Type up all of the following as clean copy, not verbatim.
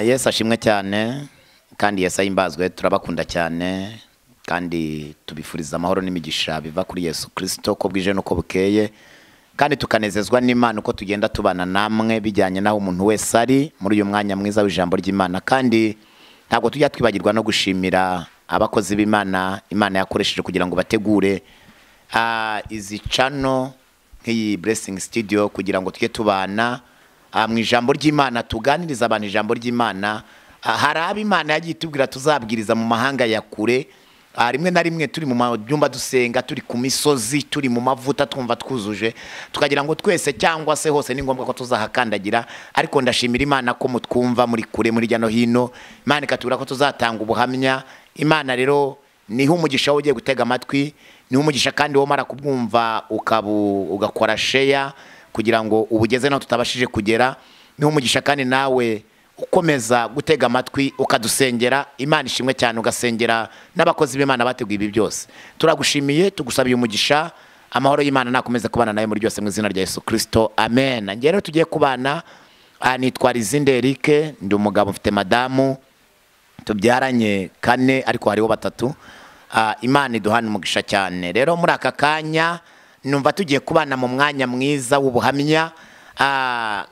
Yesu ashimwe cyane kandi Yesu ahimbazwe. Turabakunda cyane kandi tubifuriza amahoro n'imigisha biva kuri Yesu Kristo ko bwije nuko bukeye, kandi tukanezezwa n'Imana uko tugenda tubana namwe bijyanye naho umuntu wese ari muri uyu mwanya mwiza w'ijambo ry'Imana. Kandi ntabwo tujya twibagirwa no gushimira abakozi b'Imana Imana yakoresheje kugira ngo bategure izi channel nk'iyi Blessing Studio kugira ngo tujye tubana mu ijambo ry'Imana, tuganiriza abantu ijambo ry'Imana. Hari abo Imana yagiye itubwira tuzabwiriza mu mahanga ya kure, rimwe na rimwe turi mu byumba dusenga, turi ku misozi, turi mu mavuta twumva twuzuje, tukagira ngo twese cyangwa se hose ni ngombwa ko tuzahakandagira. Ariko ndashimira Imana ko mutwumva muri kure muri jya no hino. Imana ikatubwira ko tuzatanga ubuhamya. Imana rero niho umugisha ugiye gutega amatwi, niho umugisha kandi wo mara kubwumva ugakora share kugira ngo ubugeze naho tutabashije kugera. Niho umugisha kandi nawe ukomeza gutega amatwi ukadusengera. Imana ishimwe cyane, ugasengera n'abakozi b'Imana bateguye ibi byose. Turagushimiye, tugusabiye umugisha. Amahoro y'Imana nakomeze kubana nawe muri byose mu izina rya Yesu Kristo, amen. Ngiye rero tugiye kubana, nitwa Eric, ndi umugabo mfite madamu, tubyaranye 4 ariko hariho 3. Imana iduhana umugisha cyane. Rero muri aka kanya numva tugiye kubana mu mwanya mwiza w'ubuhamya,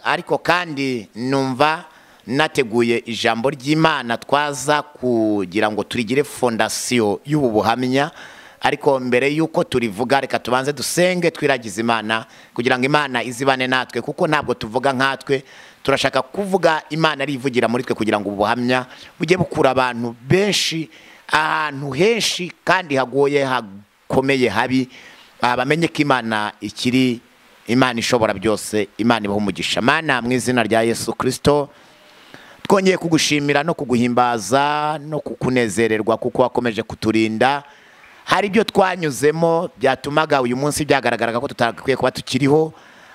ariko kandi numva nateguye ijambo ry'Imana twaza kugira ngo turigire fondation y'ubu buhamya. Ariko mbere yuko turivuga, reka tubanze dusenge twiragiza Imana kugira ngo Imana izibane natwe, kuko ntabwo tuvuga nkatwe, turashaka kuvuga Imana ari ivugira muri twe kugira ngo ubu buhamya bujye bukura abantu benshi ahantu henshi kandi hagoye hakomeye habi, bamenye ko Imana ikiri Imana ishobora byose. Imana ibaho umugisha. Mana mu izina rya Yesu Kristo twongeye kugushimira no kuguhimbaza no kukunezererwa kuko wakomeje kuturinda. Hari ibyo twanyuzemo byatumaga uyu munsi byagaragaraga ko tutakwiye kuba tukiriho,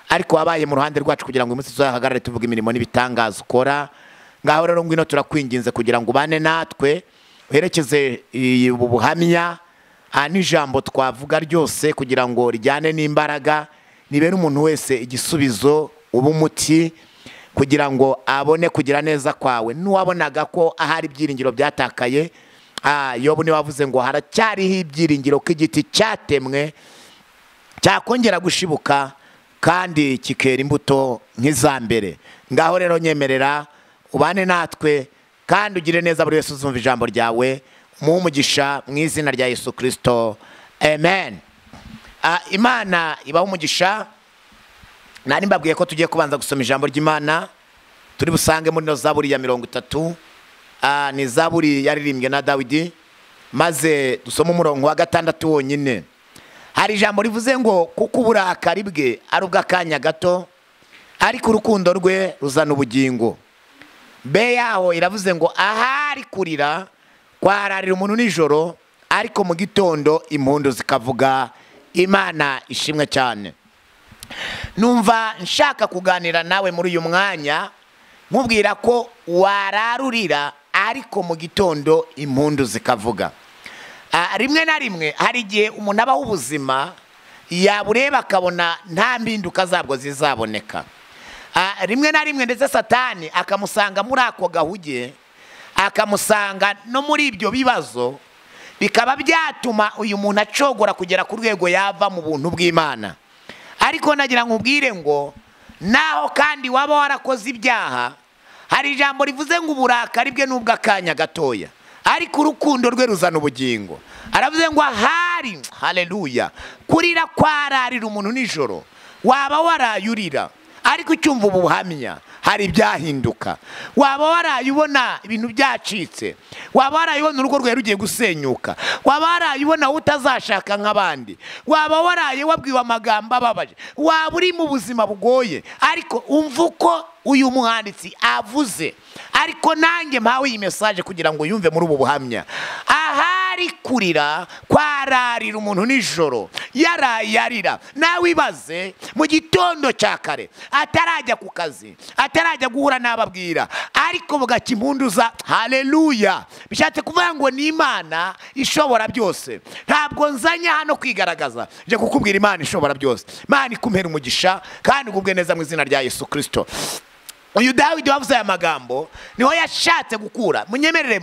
ariko wabaye mu ruhande rwacu kugira ngo uyu munsi tuzahagarare tuvuga imirimo n'ibitangaza ukora. Ngaho rero ngwino turakwinginze kugira ngo ubane natwe, uherekeze ubu buhamya n'ijambo twavuga ryose kugira ngo rijyane n'imbaraga, nibere umuntu wese igisubizo, ubumuti kugira ngo abone kugira neza kwawe. Nuwabonaga ko ahari ibyiringiro byatakaye, Yobu ni wavuze ngo haracyariho ibyiringiro ko igiti cyatemwe cyakongera gushibuka kandi kikera imbuto nk'izambere. Ngaho rero nyemerera ubane natwe kandi ugire neza buri wese uzumva ijambo ryawe. Mu umugisha mu izina rya Yesu Kristo, amen. Imana ibaho umugisha. Nari mbabwiye ko tugiye kubanza gusoma ijambo ry'Imana, turi busange muri Zaburi ya 30. Ni Zaburi yaririmbwe na Dawidi, maze dusoma umurongo wa 6 wonyine. Hari ijambo rivuze ngo kuko uburakari bwe ari ubw'akanya gato, ariko urukundo rwe ruzana ubugingo. Be yaho iravuze ngo ahari kurira kwararira umuntu nijoro, ariko mu gitondo impundu zikavuga. Imana ishimwe cyane. Numva nshaka kuganira nawe muri uyu mwanya nkubwira ko wararurira ariko mu gitondo impundu zikavuga. Rimwe na rimwe hari igihe umuntu abaho ubuzima yabureba akabona nta mpinduka zabwo zizaboneka. Rimwe na rimwe ndetse Satani akamusanga muri ako gahuge, akamusanga no muri ibyo bibazo, bikaba byatuma uyu muntu acogora kugera ku rwego yava mu buntu bw'Imana. Ariko nagira nkubwire ngo naho kandi waba warakoze ibyaha, hari ijambo rivuze ngo uburakari bwe n'ubw'akanya gatoya, ariko urukundo rwe ruzana ubugingo. Aravuze ngo ahari, haleluya, kurira kwararira umuntu nijoro, waba warayurira ariko ucyumva ubu buhamya hari ibyahinduka. Waba warayibona ibintu byacitse, waba warayibona urugo rwawe rugiye gusenyuka, waba warayibona utazashaka nk'abandi, waba waraye wabwiwe amagambo ababaje, waba uri mu buzima bugoye, ariko umva uko uyu muhanditsi avuze. Ariko nanjye mpawe iyi message kugira ngo yumve muri ubu buhamya. Ahari kurira kwararira umuntu nijoro, yarayarira. Nawe ibaze mu gitondo cya kare atarajya ku kazi, atarajya guhura n'ababwira, ariko bugacya impundu za haleluya. Bishatse kuvuga ngo ni Imana ishobora byose. Ntabwo nzanya hano kwigaragaza, nje kukubwira Imana ishobora byose. Imana ikumpera umugisha kandi ugubwe neza mu izina rya Yesu Kristo. uyu Dawidi wavuze aya magambo niho yashatse gukura. Munyemerere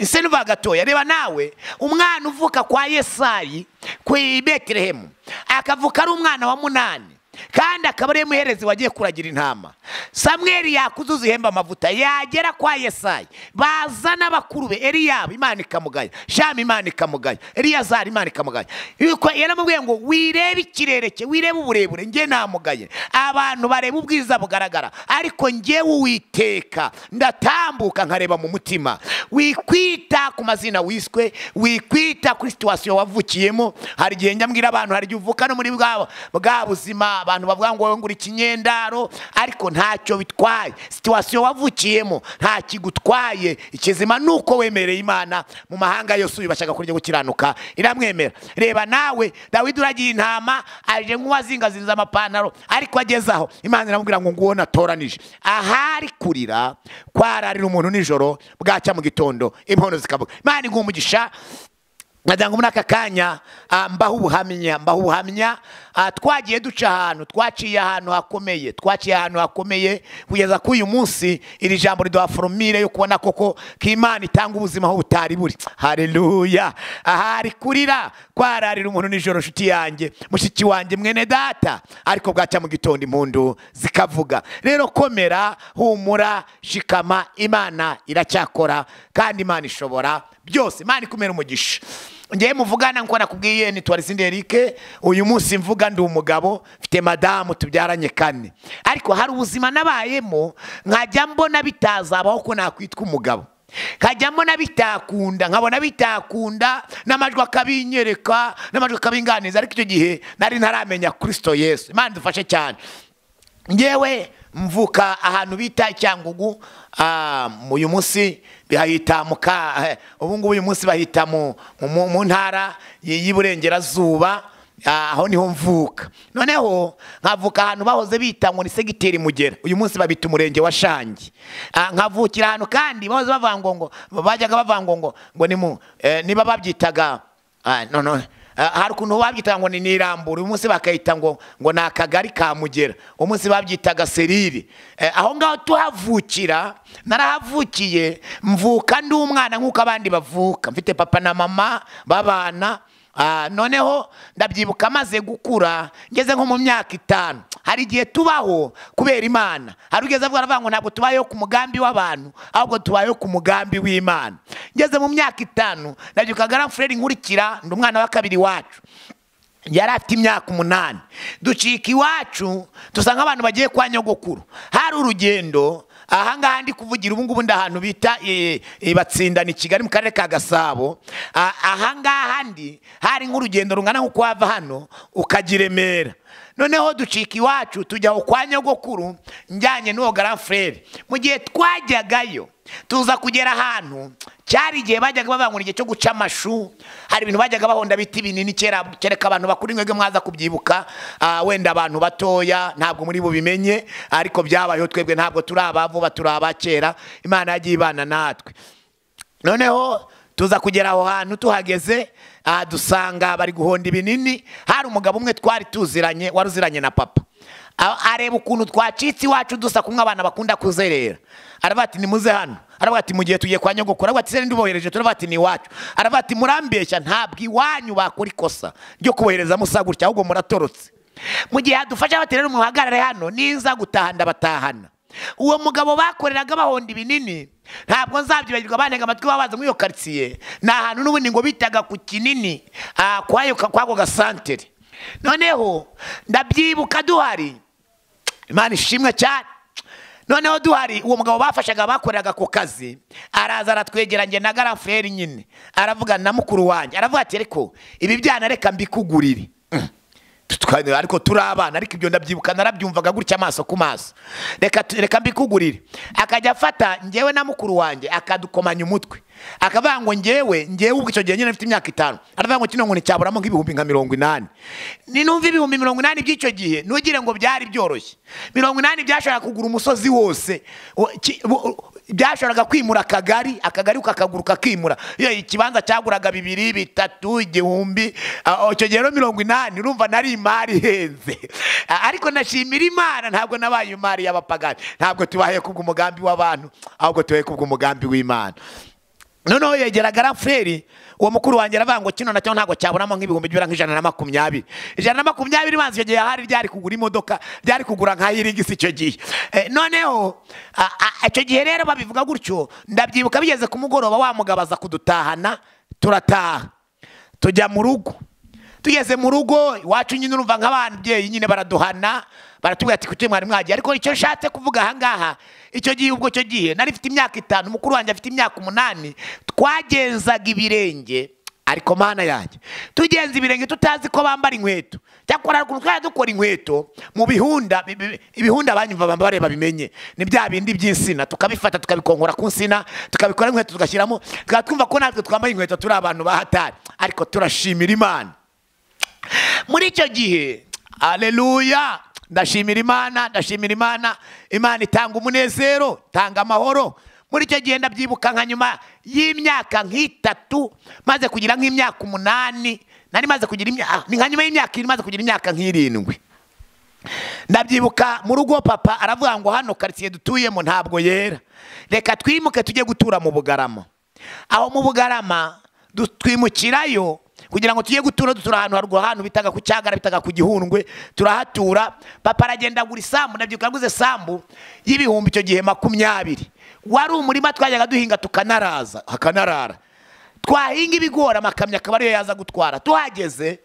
se nuva gatoya, reba nawe umwana uvuka kwa Yesayi ku Betelehemu akavuka ari umwana wa 8 kandi akaba ari muherezi wagiye kuragira intama. Samweli yakuzuza ihemba amavuta, yagera kwa Yesayi bazana bakuru be Eliyabu Imana ikamugaya, Shama Imana ikamugaya, Eliyazari Imana ikamugaya. Yuko yaramubwiye ngo wirebe ikirere cye, wirebe uburebure, nge namugaye. Abantu bareba ubwiza bugaragara, ariko ngewe Uwiteka ndatambuka nkareba mu mutima. Wikwita ku mazina wiswe, wikwita kuri situation wavukiyemo. Hari gihe njya abantu, hari gihe uvuka no muri bwa buzima abantu bavuga ngo nguri kinyendaro, ariko ntacyo bitwaye. Situation wavukiyemo nta kigutwaye. Ikizima nuko wemereye Imana. Mu mahanga yose ubashaka kurya gukiranuka iramwemera. Reba nawe Dawidi uragiye intama, aje nk'uwazingazinza amapantaro, ariko agezaho Imana iramubwira ngo nguwo natoranije. Ahari kurira kwararira umuntu nijoro, bwacya mu gitondo impono zikavuga. Imana igumugisha. Nadango muri aka kanya mbaho ubuhamya. Twagiye duca ahantu, twaciye ahantu hakomeye, kugeza ku uyu munsi iri jambo riduha formule yo kubona koko k'Imana itanga ubuzima aho butari buri. Haleluya. Ahari kurira kwararira umuntu nijoro, nshuti yanjye, mushiki wanjye, mwene data, ariko bwacya mu gitondo impundu zikavuga. Rero komera, humura, shikama, Imana iracyakora kandi Imana ishobora byose. Imana ikumera umugisha. Ngiye muvugana nko nakubwiye ni Twarisinde Eric. Uyu munsi mvuga ndi umugabo, mfite madamu tubyaranye 4, ariko hari ubuzima nabayemo nkajya mbona bitazabaho ko nakwitwa umugabo. Kajya mbona bitakunda, nkabona bitakunda, n'amajwi akabinyereka, n'amajwi akabinganiza, ariko icyo gihe nari ntaramenya Kristo Yesu. Imana dufashe cyane. Ngewe mvuka ahantu bita Cyangugu, uyu munsi bahita ubu ngubu uyu munsi bahita mu ntara y'Iburengerazuba, aho niho mvuka. Noneho nkavuka ahantu bahoze bita ngo ni segiteri Mugera, uyu munsi babita umurenge wa Shangi. Nkavukira ahantu kandi bahoze bavango ngo bajyaga bavango ngo niba babyitaga hari ukuntu babyitaga ngo ni Nirambura, uyu munsi bakayita ngo ni akagari ka Mugera, uyu munsi babyitaga Seriri. Aho ngaho tuhavukira, narahavukiye, mvuka ndi umwana nk'uko abandi bavuka, mfite papa na mama babana. Noneho ndabyibuka maze gukura, ngeze nko mu myaka 5, hari igihe tubaho kubera Imana. Hari ugeze avuga ngo ntabwo tubayeho ku mugambi w'abantu, ahubwo tubayeho ku mugambi w'Imana. Ngeze mu myaka 5, ndabyuka grand frère nkurikira, ndi umwana wa 2 wacu, yari afite imyaka 8. Ducika iwacu dusanga abantu bagiye kwa nyogokuru. Hari urugendo, ahangaha ndi kuvugira ubu ngubu ndahantu bita Batsindana Kigali mu karere ka Gasabo. Ahangaha ndi hari nk'urugendo rungana nko kwava hano ukagira Remera. Noneho ducika iwacu tujya kwa nyogokuru njyanye n'uwo grand frère. Mu gihe twajyagayo tuza kugera ahantu cyari igihe bajyaga babangura igihe cyo guca amashu. Hari ibintu bajyaga bahonda biti binini kereka abantu bakuru, mwebwe mwaza kubyibuka, wenda abantu batoya ntabwo muri bubimenye, ariko byabayeho. Twebwe ntabwo turi abavuba, turi abakera. Imana yagiye ibana natwe. Noneho tuza kugera aho hantu, tuhageze dusanga bari guhonda ibinini. Hari umugabo umwe twari tuziranye, waruziranye na papa. Areba ukuntu twacitse iwacu dusa kumwe abana bakunda kuzerera. Aravuga ati nimuze hano. Aravuga ati mu gihe tugiye kwa nyogokuru. Aravuga ati se ndubohereje. Turavuga ati ni iwacu. Aravuga ati murambeshya, ntabwo iwanyu bakora ikosa ryo kubohereza musa gutya, ahubwo muratorotse. Mu gihe adufasha bati rero muhagarare hano, niza gutaha ndabatahana. Uwo mugabo bakoreraga bahonda ibinini ntabwo nzabyibagirwa, banega amatwi babaza muri iyo quartier. Na ahantu n'ubundi ngo bitaga ku Kinini, kwako gasantere. Noneho ndabyibuka duhari, Imana ishimwe cyane. Noneho duhari, uwo mugabo bafashaga bakoreraga ku kazi, araza aratwegera nge na grand frère nyine, aravuga na mukuru wanjye, aravuga ati ariko ibi byana reka mbikugurire. Ariko turi abana, ariko ibyo ndabyibuka, narabyumvaga gutya amaso ku maso. Reka mbikugurire. Akajya afata ngewe na mukuru wanjye akadukomanya umutwe, akavuga ngo ngewe ubwo icyo gihe nyine mfite imyaka 5 aravuga ngo kino nkoni cyaburamo nk'ibihumbi nka 80. Ni numva ibihumbi 80 by'icyo gihe ntugire ngo byari byoroshye. 80 byashobora kugura umusozi wose, byashoboraga kwimura akagari ukakaguruka kimura. Iyo ikibanza cyaguraga 2, 3, igihumbi, icyo gihe 80 urumva nari imari henze. Ariko nashimira Imana ntabwo nabaye imari y'abapagani, ntabwo tubaye kubw'umugambi w'abantu, ahubwo tubaye kubw'umugambi w'Imana. Noneho yegeraga Raferi, uwo mukuru wanjye aravuga ngo kino nacyo ntabwo cyabonamo nk'ibihumbi byibura nk'J120. J120 banze icyo gihe hari byari kugura imodoka, byari kugura nka irigisi icyo gihe. Noneho icyo gihe rero babivuga gutyo, ndabyibuka bigeze ku mugoroba wa mugabaza kudutahana, turataha tujya mu rugo. Tugeze mu rugo iwacu nyine urumva nk'ababyeyi nyine baraduhana, baratubwira ati kuki mwari mwagiye. Ariko icyo nshatse kuvuga aha ngaha, icyo gihe ubwo cyo gihe nari mfite imyaka 5, mukuru wanjye afite imyaka 8, twagenzaga ibirenge. Ariko Mana yanjye, tugenza ibirenge tutazi ko bambara inkweto. Cyakora twari dukora inkweto mu bihunda, ibihunda banyumva bareba bimenye, ni bya bindi by'insina, tukabifata tukabikonkora ku nsina, tukabikora inkweto tugashyiramo, twumva ko natwe twambaye inkweto turi abantu bahatari. Ariko turashimira Imana muri icyo gihe. Haleluya, ndashimira Imana. Imana itanga umunezero, itanga amahoro. Muri icyo gihe ndabyibuka nka nyuma y'imyaka 3 maze kugira nk'imyaka 8, nari maze kugira ni nka nyuma y'imyaka 2 maze kugira imyaka 7. Ndabyibuka mu rugo papa aravuga ngo hano quartier dutuyemo ntabwo yera, reka twimuke tujye gutura mu Bugarama. Aho mu Bugarama twimukirayo kugira ngo tujye gutura ahantu haruguru, ahantu bitaga ku Cyagara, bitaga ku Gihundwe, turahatura. Papa aragenda agura isambu, ndabyibuka aguze sambu y'ibihumbi icyo gihe 20. Wari umurima twajyaga duhinga hakanarara. Twahinga ibigori amakamyo akaba ariyo yaza gutwara. Tuhageze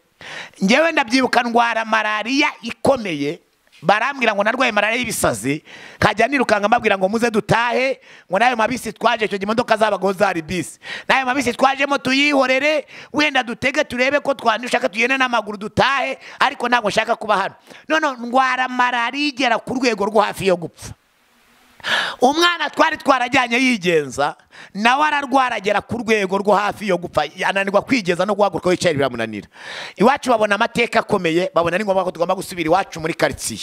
ngewe ndabyibuka ndwara malaria ikomeye, barambwira ngo narwaye malaria y'ibisazi, kajya nirukanga mbabwira ngo muze dutahe, ngo nayo mabisi twaje icyo gimodoka zabagaho zari bisi, nayo mabisi twajemo tuyihorere, wenda dutege turebe ko twandushaka tugende n'amaguru dutahe, ariko ntabwo nshaka kuba hano. None ndwara malaria igera ku rwego rwo hafi yo gupfa. Umwana twari twarajyanye yigenza nawe ararwaragera ku rwego rwo hafi yo gupfa, yananirwa kwigeza no guhaguruka wicaye biramunanira. Iwacu babona amateka akomeye, babona ni ngombwa ko tugomba gusubira iwacu muri quartier.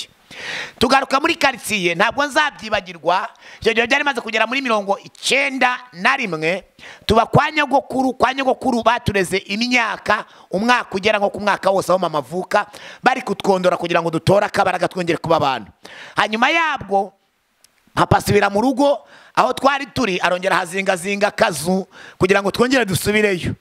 Tugaruka muri quartier, ntabwo nzabyibagirwa. Icyo gihe byari maze kugera muri 91, tuba kwa nyogokuru batureze imyaka, umwaka ugera nko ku mwaka wose aho mama avuka, bari kutwondora kugira ngo dutora akabaraga twongere kuba abantu. Hanyuma yabwo papa asubira mu rugo aho twari turi, arongera hazingazinga akazu kugira ngo twongere dusubireyo.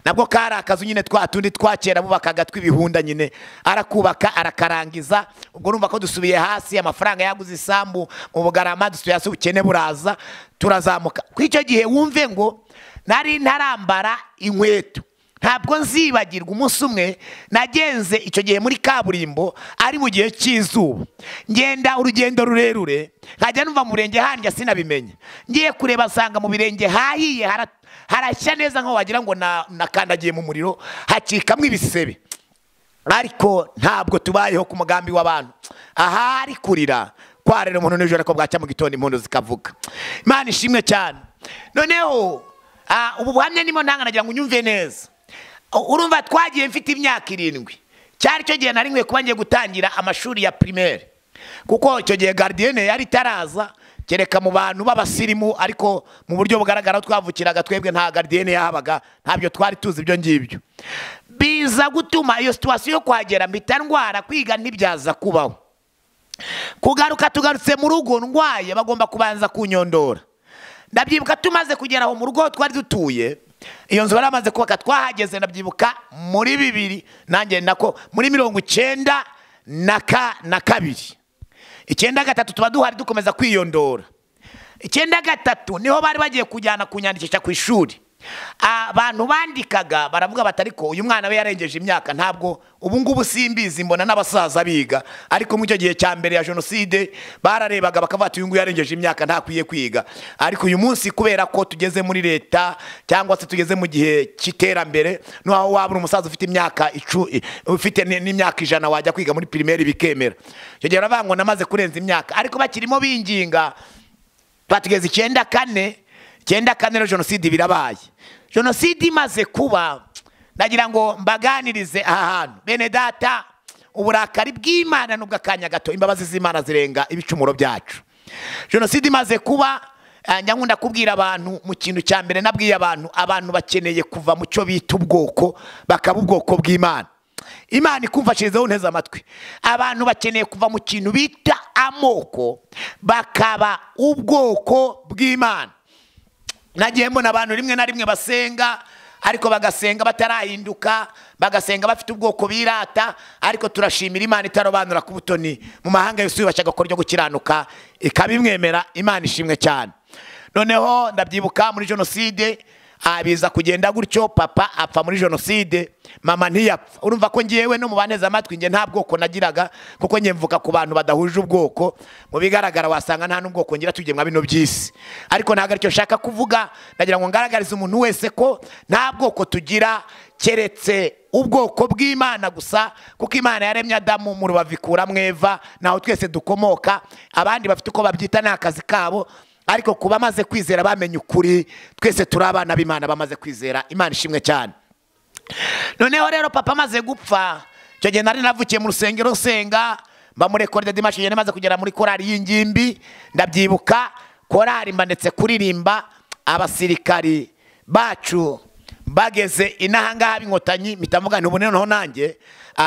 Nabwo kari akazu nyine twatundi twakera bubakaga tw'ibihunda nyine, arakubaka arakarangiza. Ubwo urumva ko dusubiye hasi, amafaranga yaguze isambu mu Bugarama, dusubiye hasi, ubukene buraza, turazamuka. Kw'icyo gihe wumve ngo nari ntarambara inkweto. Ntabwo nzibagirwa umunsi umwe nagenze icyo gihe muri kaburimbo, ari mu gihe cy'izuba, ngenda urugendo rurerure, nkajya numva mu birenge hanjye sinabimenye. Ngiye kureba nsanga mu birenge hahiye, harashya neza nko wagira ngo nakandagiye mu muriro, hacikamwe ibisebe. Ariko ntabwo tubayeho ku mugambi w'abantu. Aha ari kurira kwarera umuntu n'ijoro ko bwacya mu gitondo impundu zikavuga. Imana ishimwe cyane. Noneho ubu buhamya nimo ntanganagira ngo unyumve neza. Urumva twagiye mfite imyaka 7, cyari cyo gihe nari nkwiye kuba ngiye gutangira amashuri ya primaire, kuko icyo gihe gardienne yari taraza, kereka mu bantu b'abasirimu, ariko mu buryo bugaragara twavukiraga twebwe nta gardienne yahabaga, ntabyo twari tuzi ibyo ngibyo. Biza gutuma iyo situation yo kwagera mbita ndwara, kwiga ntibyaza kubaho. Kugaruka tugarutse mu rugo ndwaye, bagomba kubanza kunyondora. Ndabyibuka tumaze kugera aho mu rugo twari dutuye, iyo nzu baramaze kubaka, twahageze ndabyibuka muri 2 nanjye nako muri 92. 93 tuba duhari dukomeza kwiyondora. 93 niho bari bagiye kujyana kunyandikisha ku ishuri. Abantu bandikaga baravuga batariko uyu mwana we yarengeje imyaka, ntabwo ubu ngubu simbizi, mbona n'abasaza biga, ariko mu cyo gihe cya mbere ya jenoside bararebaga bakavuga ati uyu nguyu yarengeje imyaka ntakwiye kwiga. Ariko uyu munsi kubera ko tugeze muri leta cyangwa se tugeze mu gihe cy'iterambere, no wabura umusaza ufite imyaka ufite n'imyaka 100 wajya kwiga muri primaire bikemera. Cyo gihe baravuga ngo namaze kurenza imyaka, ariko bakirimo binginga batugeze 94. 94 jenoside birabaye. Jenoside imaze kuba, ndagira ngo mbaganirize aha hantu bene data, uburakari bw'Imana nubwo akanya gato, imbabazi z'Imana zirenga ibicumuro byacu. Jenoside imaze kuba, nkunda kubwira abantu mu kintu cya mbere nabwiye abantu bakeneye kuva mu cyo bita ubwoko bakaba ubwoko bw'Imana. Imana ikumfashirizeho nteze amatwi. Abantu bakeneye kuva mu kintu bita amoko bakaba ubwoko bw'Imana. Nagiye mbona abantu rimwe na rimwe basenga, ariko bagasenga batarahinduka, bagasenga bafite ubwoko birata, ariko turashimira Imana itarobanura ku butoni. Mu mahanga yose yubashye agakora ryo gukiranuka ikabimwemera. Imana ishimwe cyane. Noneho ndabyibuka muri jenoside biza kugenda gutyo, papa apfa muri jenoside, mama ntiyapfa. Urumva ko ngiyewe no mu baneza amatwi nge nta bwoko nagiraga, kuko nge mvuka ku bantu badahuje ubwoko. Mu bigaragara wasanga nta n'ubwoko ngira tugiye mwa bino by'isi, ariko ntago aricyo nshaka kuvuga. Ndagira ngo ngaragarize umuntu wese ko nta bwoko tugira keretse ubwoko bw'Imana gusa, kuko Imana yaremye Adamu mu rubavu ikuramwo Eva, naho twese dukomoka. Abandi bafite uko babyita n'akazi kabo, ariko kuba maze kwizera bamenye ukuri, twese turi abana b'Imana bamaze kwizera. Imana ishimwe cyane. Noneho rero papa maze gupfa, cyo gihe nari navukiye mu rusengero senga, mba muri école de dimanche, maze kugera muri korali y'ingimbi. Ndabyibuka korali mba ndetse kuririmba, abasirikari bacu bageze inahangaha b'inkotanyi, mitavuga nti ubone noneho nanjye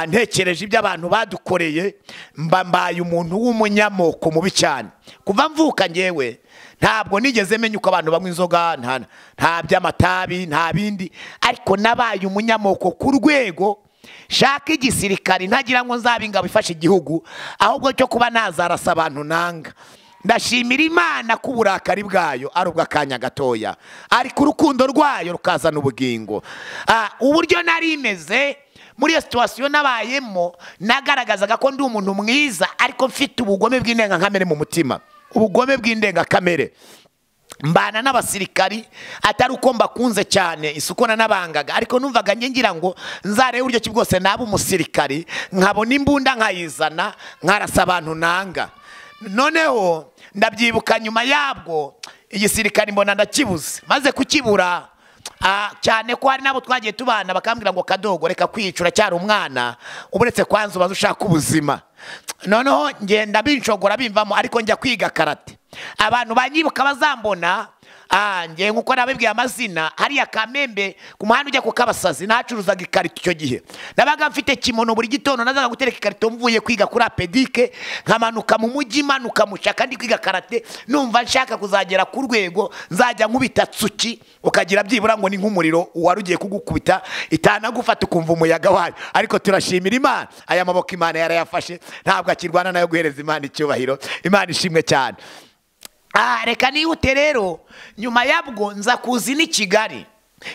ntekereje ibyo abantu badukoreye, mbaye umuntu w'umunyamoko mubi cyane. Kuva mvuka ngewe ntabwo nigeze menya uko abantu banywa inzoga, nta by'amatabi, nta bindi, ariko nabaye umunyamoko ku rwego shaka igisirikari ntagira ngo nzabe ingabo ifashe igihugu, ahubwo cyo kuba nazarasa abantu nanga. Ndashimira Imana ko uburakari bwayo ari ubw'akanya gatoya, ariko urukundo rwayo rukazana ubugingo. Uburyo nari imeze muri iyo situation nabayemo, nagaragazaga ko ndi umuntu mwiza, ariko mfite ubugome bw'indengakamere mu mutima. Ubugome bw'indengakamere. Mbana n'abasirikari atari uko mbakunze cyane, isuko nabangaga, ariko numvaga ngira ngo nzarebe uburyo ki bwose naba umusirikari, nkabona imbunda nkayizana nkarasa abantu nanga. Noneho ndabyibuka nyuma yabwo igisirikari mbona ndakibuze. Maze kukibura cyane ko hari nabo twagiye tubana, bakambwira ngo Kadogo reka kwicura cyari umwana, uburetse kwanza ubaza ushaka ubuzima. Noneho ngenda binshogora bimvamo, ariko njya kwiga karate. Abantu banyibuka bazambona, nge nkuko nabibwiye amazina, hariya Kamembe ku muhanda ujya ku Kabasazi nacuruzaga ikarito. Icyo gihe nabaga mfite kimono, buri gitondo nazaga gutereka ikarito mvuye kwiga kuri apedike, nkamanuka mu mujyi, manuka mushaka ndi kwiga karate, numva nshaka kuzagera ku rwego nzajya nkubita tsuki, ukagira byibura ngo ni nk'umuriro wari ugiye kugukubita itanagufata ukumva umuyaga wayo. Ariko turashimira Imana, aya maboko Imana yarayafashe, ntabwo akirwana nayo guhereza Imana icyubahiro. Imana ishimwe cyane. Reka nihute rero, nyuma yabwo nza kuzi ni Kigali.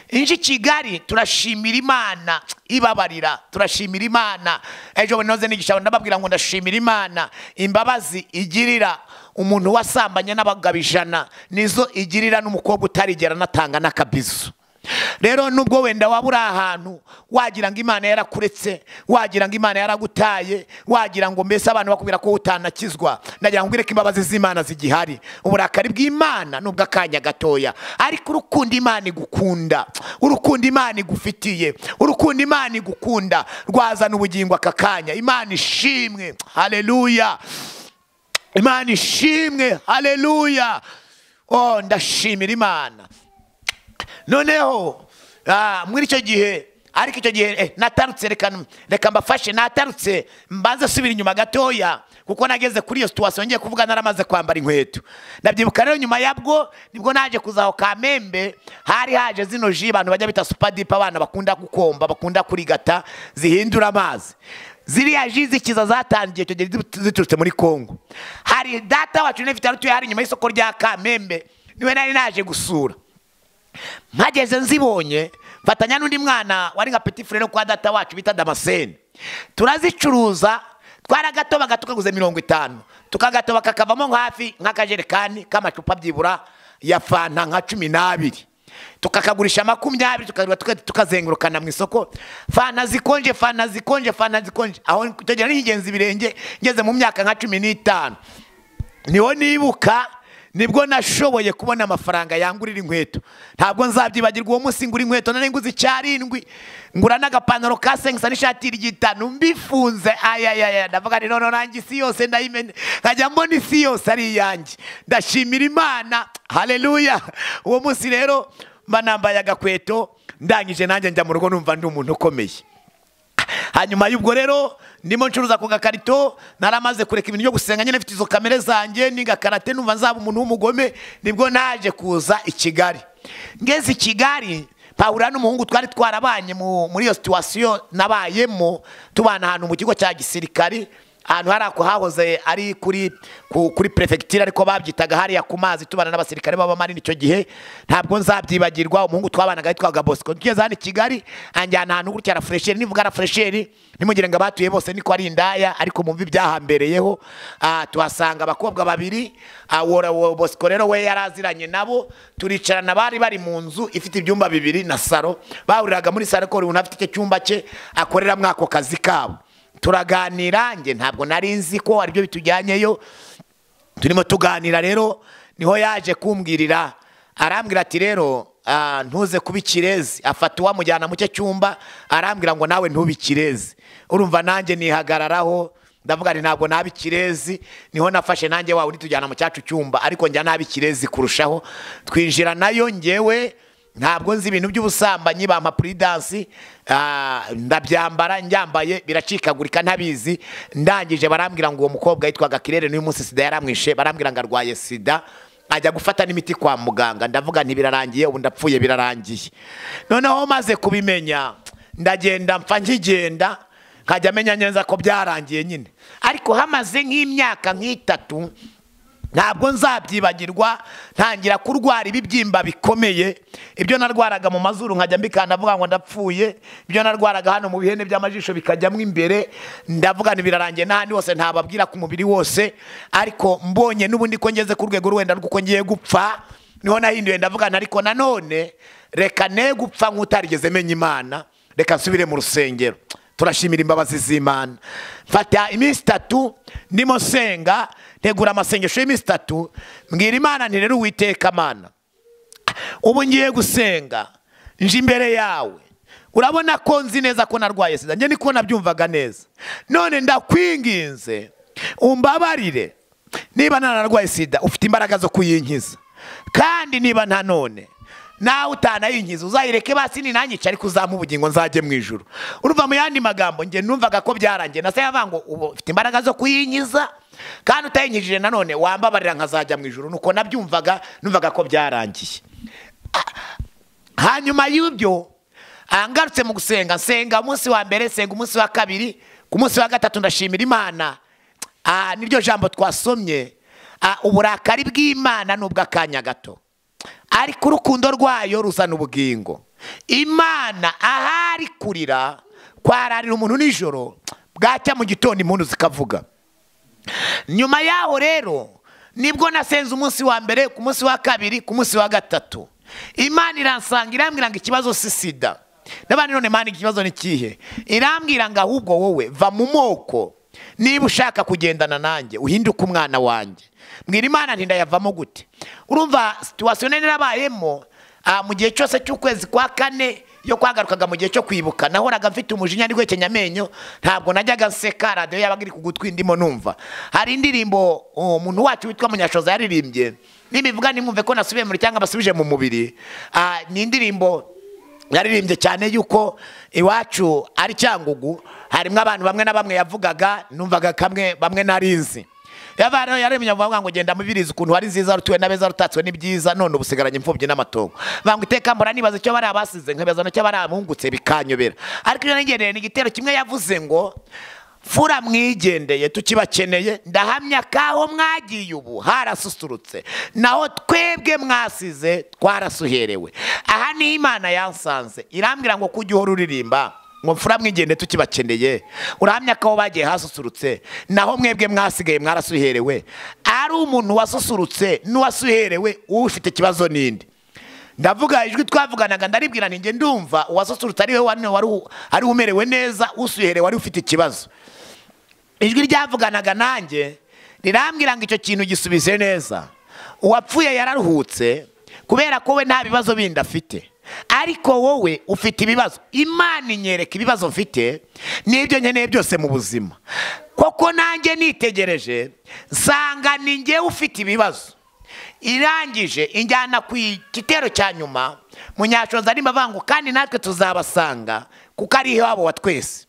Inji Kigali turashimira Imana ibabarira, turashimira Imana. Ejo noze nigisha ndababwira ngo ndashimira Imana imbabazi igirira umuntu wasambanye n'abagabijana, nizo igirira n'umukobwa utarigera natanga n'akabizo. Rero nubwo wenda wabura ahantu wagira ngo Imana yarakuretse, wagira ngo Imana yaragutaye, wagira ngo mbese abantu bakubwira ko utanakizwa, ndagira ngo ngwire ko imbabazi z'Imana zigihari. Uburakari bw'Imana nubwo akanya gatoya, ariko urukundo Imana igukunda, urukundo Imana igufitiye, urukundo Imana igukunda rwazana ubugingo aka kanya. Imana ishimwe, haleluya. Imana ishimwe, haleluya. Ndashimira Imana. Noneho muri icyo gihe, ariko icyo gihe natarutse, reka mbafashe, natarutse mbanze subira inyuma gatoya, kuko nageze kuri iyo situation ngiye kuvuga naramaze kwambara inkweto. Ndabyibuka rero nyuma yabwo nibwo naje kuzaho Kamembe, hari haje zino ji abantu bajya bita super deep, abana bakunda gukomba, bakunda kurigata, zihindura amazi. Ziriya ji zikiza zatangiye icyo gihe ziturutse muri Kongo. Hari data wacu n'ifite arutuye hari nyuma y'isoko rya Kamembe, niwe nari naje gusura. Mpageze nzibonye, mfatanya n'undi mwana wari nka petit frère kwa data wacu bita Damascene, turazicuruza. Twaragatoba gatukaguze 50, tukagatoba kakavamo hafi nk'akajerekani k'amacupa byibura ya fanta nka 12, tukakagurisha 20, tukazengurukana mu isoko. Fanta zikonje, fanta zikonje, fanta zikonje. Aho tugera n'ingenzi birenge, ngeze mu myaka nka 15. Niho nibuka nibwo nashoboye kubona amafaranga yangurira inkweto. Ntabwo nzabyibagirwa uwo munsi ngura inkweto nari nguze 7 ngura n'agapantaro ka 5 n'ishati y'igitanu mbifunze. Ayayaya ndavuga ni none nanjye isi yose ndayimene, nkajya mbona isi yose ari iyanjye. Ndashimira Imana, haleluya. Uwo munsi rero mba nambaye agakweto, ndangije nanjye njya mu rugo numva ndi umuntu ukomeye. Hanyuma y'ubwo rero ndimo ncuruza ku gakarito, naramaze kureka ibintu byo gusenga, nyine mfite izo kamere zanjye n'ingakarate, numva nzaba umuntu w'umugome. Nibwo naje kuza i Kigali. Ngeze i Kigali Pawulo n'umuhungu twari twarabanye muri iyo situation nabayemo, tubana ahantu mu kigo cya gisirikari, ahantu hari ako hahoze ari kuri prefecture ariko babyitaga hariya ku mazi, tubana n'abasirikare b'abamari nicyo gihe. Ntabwo nzabyibagirwa umuhungu twabanaga yitwaga Bosco. Tugeze hano i Kigali anjyana ahantu gutya na fresheri, nivuga na fresheri nimugire ngo abatuye bose niko ari indaya, ariko mumvi byahambereyeho. Tuhasanga abakobwa 2, Bosco rero we yaraziranye nabo, turicarana, bari mu nzu ifite ibyumba 2 na saro, bahuriraga muri saro ko umuntu afite icyo cyumba cye akorera mwako kazi kabo. Turaganira, nge ntabwo nari nzi ko aribyo bitujyanyeyo. Turimo tuganira rero niho yaje kumbwirira, arambwira ati rero ntuze kubikirezi. Afata uwamujyana mu cyo cyumba arambwira ngo nawe ntubikirezi. Urumva nanjye nihagararaho ndavuga ni ntabwo nabikirezi. Niho nafashe nanjye wawe tujyana mu cyacu cyumba, ariko njya nabikirezi kurushaho. Twinjira nayo ngewe ntabwo nzi ibintu by'ubusambanyi, bampa prudence, ndabyambara, njyambaye biracikagurika ntabizi. Ndangije barambwira ngo uwo mukobwa yitwaga Kirere n'uyu munsi sida yaramwishe, barambwira ngo arwaye sida, ajya gufata n'imiti kwa muganga. Ndavuga nti birarangiye, ubu ndapfuye birarangiye. Noneho maze kubimenya ndagenda mpfa nkigenda, nkajya menya neza ko byarangiye nyine. Ariko hamaze nk'imyaka 3 ntabwo nzabyibagirwa, ntangira kurwara ibibyimba bikomeye. Ibyo narwaraga mu mazuru nkajya mbikanda avuga ngo ndapfuye, ibyo narwaraga hano mu bihene by'amajisho bikajyamo imbere. Ndavuga ni birarangiye, n'ahandi hose ntababwira ku mubiri wose. Ariko mbonye n'ubundi ko ngeze ku rwego rwenda rw'uko ngiye gupfa, niho nahinduye ndavuga ariko nanone reka ne gupfa nk'utarigeze menya Imana, reka nsubire mu rusengero. Turashimira imbabazi z'Imana. Mfata iminsi 3 ndimo senga, ntegura amasengesho y'iminsi 3, mbwira Imana nti rero Uwiteka Mana, ubu ngiye gusenga nje imbere yawe, urabona ko nzi neza ko narwaye sida, nge niko nabyumvaga neza. None ndakwinginze umbabarire, niba nararwaye sida ufite imbaraga zo kuyinkiza, kandi niba nta none nawe utanayinkiza uzayireke basi ni nanyica, ariko uzamu ubugingo nzaje mu ijuru. Urumva mu yandi magambo nge numvaga ko byarangiye. Nase yavango ufite imbaraga zo kuyinkiza, kandi utayinkijije nanone wambabarira nkazajya mu ijuru. Nuko nabyumvaga, numvaga ko byarangiye. Hanyuma y'ibyo angarutse mu gusenga, nsenga umunsi wa mbere, nsenga umunsi wa kabiri, ku munsi wa gatatu ndashimira Imana. Niryo jambo twasomye, uburakari bw'Imana n'ubw'akanya gato, ariko urukundo rwayo ruzana ubugingo. Imana ahari kurira kwararira umuntu nijoro, bwacya mu gitondo impundu zikavuga. Nyuma yaho rero nibwo nasenze umunsi wa mbere, ku munsi wa kabiri, ku munsi wa gatatu. Imana iransanga irambwira ngo ikibazo si sida. Nabandi none Imana ikibazo ni kihe? Irambwira ngo ahubwo wowe va mu moko, niba ushaka kugendana nanjye uhinduke umwana wanjye. Mbwira Imana nti ndayavamo gute? Urumva situation narabayemo mu gihe cyose cy'ukwezi kwa 4 yo kwagarukaga mu gihe cyo kwibuka, nahoraga mfite umujinya ndi gwekenya amenyo, ntabwo najyaga nseka. Radio yabaga iri kugutwi ndimo numva. Hari indirimbo umuntu wacu witwa Munyashoza yaririmbye, nimivuga nimwumve ko nasubiye muri cyangwa basubije mu mubiri. Ni indirimbo yaririmbye cyane yuko iwacu ari Cyangugu harimo abantu bamwe na bamwe yavugaga, numvaga kamwe bamwe narinzi. Yavaro yaremye avuga ngo genda mubiriza ukuntu hari nziza rutuwe nabeza rutatswe n'ibyiza, none ubusigaranye imfubyi n'amatongo. Bangu iteka mbora nibaza cyo bari abasize, nkabaza no cyo bari abungutse bikanyobera. Ariko iyo ngendereye n'igitero kimwe yavuze ngo fura mwigendeye tukibakeneye, ndahamya kaho mwagiye ubu harasusurutse, naho twebwe mwasize twarasuherewe. Aha ni Imana yansanze irambwira ngo kujya uhora uririmba ngo fura mwigende tukibakeneye, urahamya ko bagiye hasusurutse, naho mwebwe mwasigaye mwarasuherewe. Ari umuntu wasusurutse n'uwasuherewe ufite kibazo nindi. Ndavuga ijwi twavuganaga ndaribwira nti ndumva uwasusurutse ari we wari umerewe neza, usuherewe wari ufite ikibazo. Ijwi ryavuganaga nanjye rirambwira ngo icyo kintu gisubize neza. uwapfuye yararuhutse kubera ko we nta bibazo bindi afite, ariko wowe ufite ibibazo. Imana inyereka ibibazo mfite n'ibyo nkeneye byose mu buzima, koko nanjye nitegereje nsanga ni njyewe ufite ibibazo. Irangije injyana ku gitero cya nyuma mu Nyashoza arimo avuga ngo kandi natwe tuzabasanga kuko ari iwabo wa twese.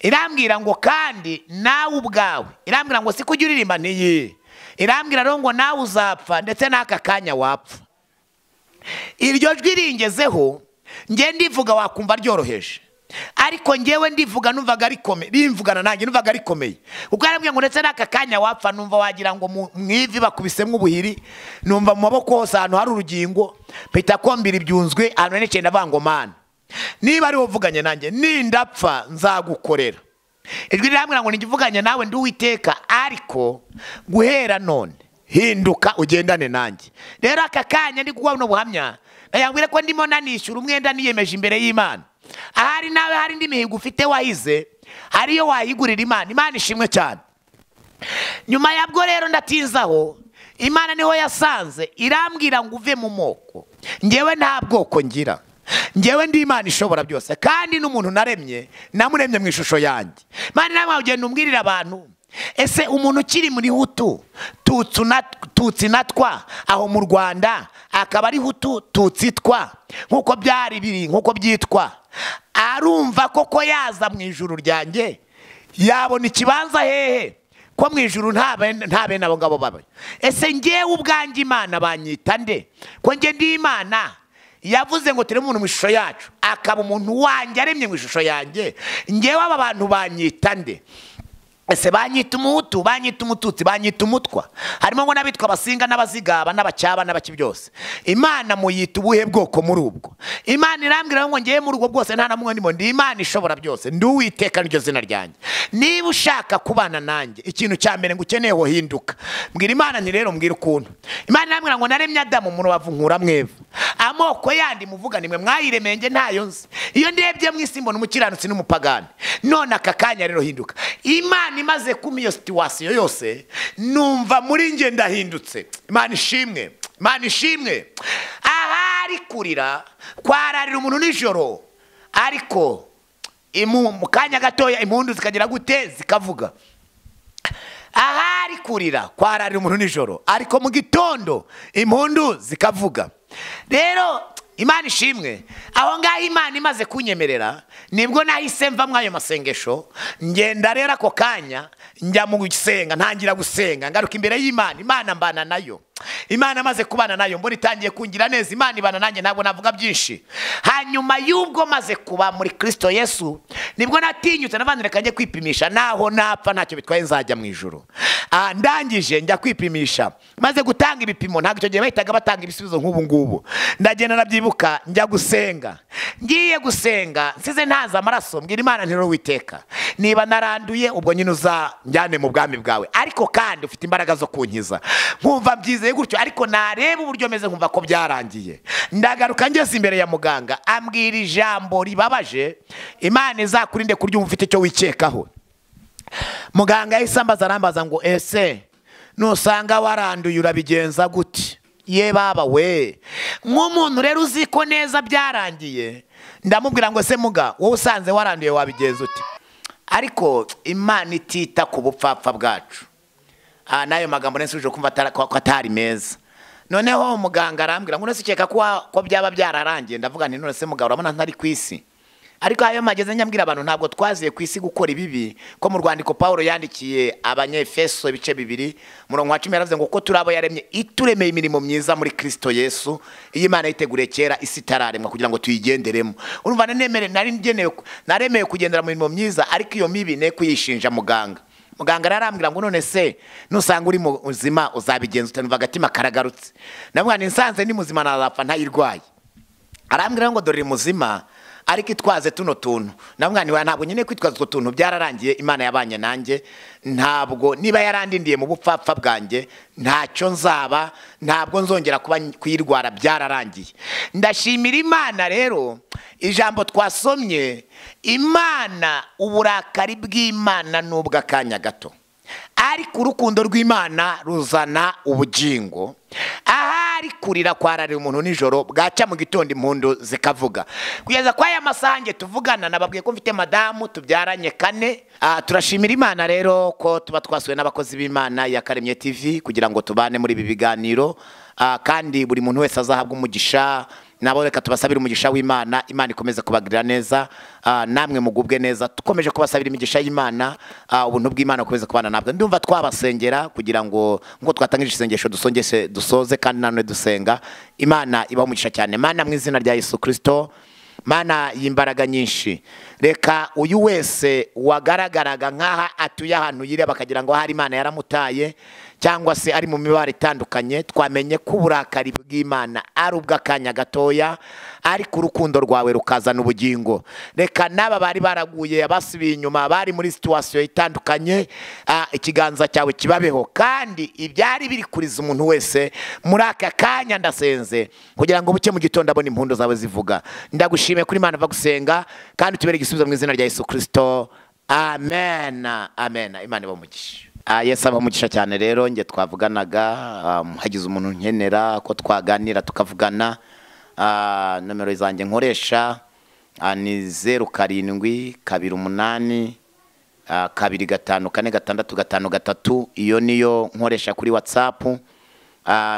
Irambwira ngo kandi nawe ubwawe, irambwira ngo siko ujya uririmba ntiyi, irambwira rero ngo nawe uzapfa ndetse n'aka kanya wapfa. Iryo jwi ringezeho njye ndivuga wakumva ryoroheje, ariko njyewe ndivuga numvaga rikomeye, rimvugana nanjye numvaga rikomeye. Ubwo yarambwiye ngo ndetse n'aka kanya wapfa, numva wagira ngo mu ivi bakubisemo ubuhiri, numva mu maboko hose ahantu hari urugingo, mpita kombira ibyunzwe ahantu n'icyo ndavuga ngo Mana, niba ari uvuganye nanjye nindapfa nzagukorera. Ijwi rirambwira ngo nigivuganye nawe ndi Uwiteka, ariko guhera none hinduka ugendane nanjye. Rero aka kanya ndi kuguha buno buhamya, ndayambwira ko ndimo nanishyura umwenda niyemeje imbere y'Imana. Ahari nawe hari indi mihigo ufite wahize, hariyo wayigurira Imana. Imana ishimwe cyane. Nyuma yabwo rero ndatinzaho, Imana niho yasanze irambwira ngo uve mu moko. Njyewe nta bwoko ngira, njyewe ndi Imana ishobora byose, kandi n'umuntu naremye namuremye mu ishusho yanjye. Imana namwe ugenda umbwirira abantu, ese umuntu ukiri muri Hutu Tutsi natwa aho mu Rwanda akaba ari Hutu Tutsi twa nkuko byari biri, nkuko byitwa, arumva koko yaza mu ijuru ryanjye yabona ikibanza hehe ko mu ijuru nta bene abo ngabo babaye? Ese njyewe ubwanjye Imana banyita nde? Ko njye ndi Imana yavuze ngo turi umuntu mu ishusho yacu, akaba umuntu wanjye aremye mu ishusho yanjye, njyewe aba bantu banyita nde? Ese banyita Umuhutu, banyita Umututsi, banyita Umutwa? Harimo ngo n'abitwa Abasinga n'Abazigaba n'Abacyaba n'abaki byose. Imana muyita ubuhe bwoko muri ubwo? Imana irambwira ngo ngiye muri ubwo bwose nta namwe ndimo, ndi Imana ishobora byose, ndi Uwiteka niryo zina ryanjye. Niba ushaka kubana nanjye, ikintu cya mbere ngo ukeneye ho hinduka. Mbwira Imana nti rero mbwira ukuntu. Imana irambwira ngo naremye Adamu mu rubavu nkura mweva, amoko yandi muvuga nimwe mwayiremenge ntayo nzi. Iyo ndebye mu isi mbona umukiranutsi n'umupagani. None aka kanya rero hinduka. Imana imaze kuma iyo situwasiyo yose, numva muri nge ndahindutse. Imana ishimwe, Imana ishimwe. Ahari kurira kwararira umuntu nijoro, ariko mu kanya gatoya impundu zikagira gute zikavuga. Ahari kurira kwararira umuntu nijoro, ariko mu gitondo impundu zikavuga. Rero Imana ishimwe. Aho ngaho Imana imaze kunyemerera nibwo nahise mva mwayo masengesho, ngenda rero ako kanya njya mu gusenga, ntangira gusenga, ngaruka imbere y'Imana. Imana mbana nayo, Imana maze kubana nayo mbona itangiye kungira neza. Imana ibana nanjye, ntabwo navuga byinshi. Hanyuma y'ubwo maze kuba muri Kristo Yesu, nibwo natinyutse navandire kanje kwipimisha, naho napfa ntacyo bitwaye nzajya mu ijuru. Ndangije njya kwipimisha, maze gutanga ibipimo, ntabwo icyo gihe bahitaga batanga ibisubizo nk'ubu ngubu. Ndagenda nabyibuka njya gusenga, ngiye gusenga nsize ntaza amaraso, mbwira Imana nti rero Uwiteka, niba naranduye ubwo nyine uzanjyane mu bwami bwawe, ariko kandi ufite imbaraga zo kunkiza. Nkumva byizeye gutyo, ariko nareba uburyo meze nkumva ko byarangiye. Ndagaruka ngeze imbere ya muganga, ambwira ijambo ribabaje, Imana izakurinde kuryumva ufite icyo wikekaho. Muganga yahise arambaza ngo ese nusanga waranduye urabigenza gute? Ye baba we, nk'umuntu rero uzi ko neza byarangiye, ndamubwira ngo se muga, wowe usanze waranduye wabigenza ute? Ariko Imana itita ku bupfapfa bwacu. Nayo magambo nsubije kumva ko atari meza. Noneho muganga arambwira ngo nsekeka ko byaba byararangiye. Ndavuga nti none se muga, urabona ntari ku isi? Ariko ayo mageze nyambwira abantu ntabwo twaziye ku isi gukora ibibi, ko mu rwandiko Paulo yandikiye Abanyefeso ibice 2 murongo wa 10 yaravuze ngo ko turabo yaremye ituremeye imirimo myiza muri Kristo Yesu, iyi Imana yiteguriye kera isi itararemwa kugira ngo tuyigenderemo. Urumva naremeye kugendera mu mirimo myiza, ariko iyo mibi ne kuyishinja muganga. Muganga arambwira ngo none se nusanga uri muzima uzabigenza ute? Numva agatima karagarutse. Ndavuga nti nsanze ni muzima nazapfa ntayirwaye. Arambwira ngo dore muzima, ariko itwaze tuno tuntu. Ndavuga nti ntabwo nyine kwitwaza utwo tuntu, byararangiye. Imana yabanye nanjye, ntabwo niba yarandindiye mu bupfapfa bwanjye ntacyo nzaba, ntabwo nzongera kuyirwara, byararangiye. Ndashimira Imana rero. Ijambo twasomye, Imana uburakari bw'Imana nubwo akanya gato. ariko urukundo rw'Imana ruzana ubugingo. Ahari kurira kwararira umuntu nijoro, bwaca mu gitondo impundu zikavuga. Kugeza kwa aya masange tuvugana, nababwiye ko mfite madamu tubyaranye 4. Turashimira Imana rero ko tuba twasuye n'abakozi b'Imana ya Karemye TV kugira ngo tubane muri ibi biganiro, kandi buri muntu wese azahabwa umugisha. Nabo reka tubasabira umugisha w'Imana, Imana ikomeze kubagirira neza, namwe mugubwe neza. Tukomeje kubasabira imigisha y'Imana, ubuntu bw'Imana bukomeze kubana nabwo. Ndumva twabasengera kugira ngo twatangije isengesho dusoze kandi nanone dusenga. Imana ibaho umugisha cyane. Mana, mu izina rya Yesu Kristo, Mana y'imbaraga nyinshi, reka uyu wese wagaragaraga nkaha atuye ahantu yireba bakagira ngo hari Imana yaramutaye, cyangwa se ari mu mibare itandukanye, twamenye ko uburakari bw'Imana ari ubw'akanya gatoya, ariko urukundo rwawe rukazana ubugingo. Reka n'aba bari baraguye, abasubiye inyuma, bari muri situation itandukanye, ikiganza cyawe kibabeho, kandi ibyari biri kuriza umuntu wese muri aka kanya ndasenze kugira ngo buke mu gitondo abone impundu zawe zivuga. Ndagushimiye kuri Imana va gusenga, kandi tubere igisubizo mu izina rya Yesu Kristo. Amen. Amen. Imana ibamugisha. Yesu abamugisha cyane. Rero nge twavuganaga, hagize umuntu nkenera ko twaganira tukavugana, nomero zanjye nkoresha ni 0728254653. Iyo niyo nkoresha kuri WhatsApp.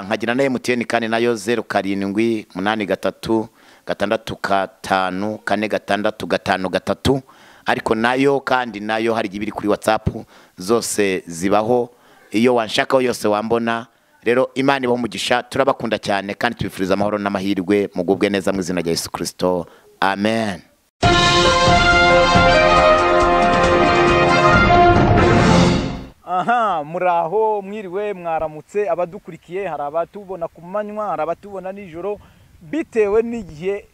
Nkagira na MTN kandi nayo 0783654653, ariko nayo kandi nayo hari ibiri kuri WhatsApp, zose zibaho. Iyo wanshakaho yose wambona. Rero Imana ibaho umugisha, turabakunda cyane kandi tubifuriza amahoro n'amahirwe, mugubwe neza mu izina rya Yesu Kristo. Amen. Aha, muraho mwiriwe mwaramutse abadukurikiye. Hari abatubona ku manywa, hari abatubona nijoro, bitewe n'igihe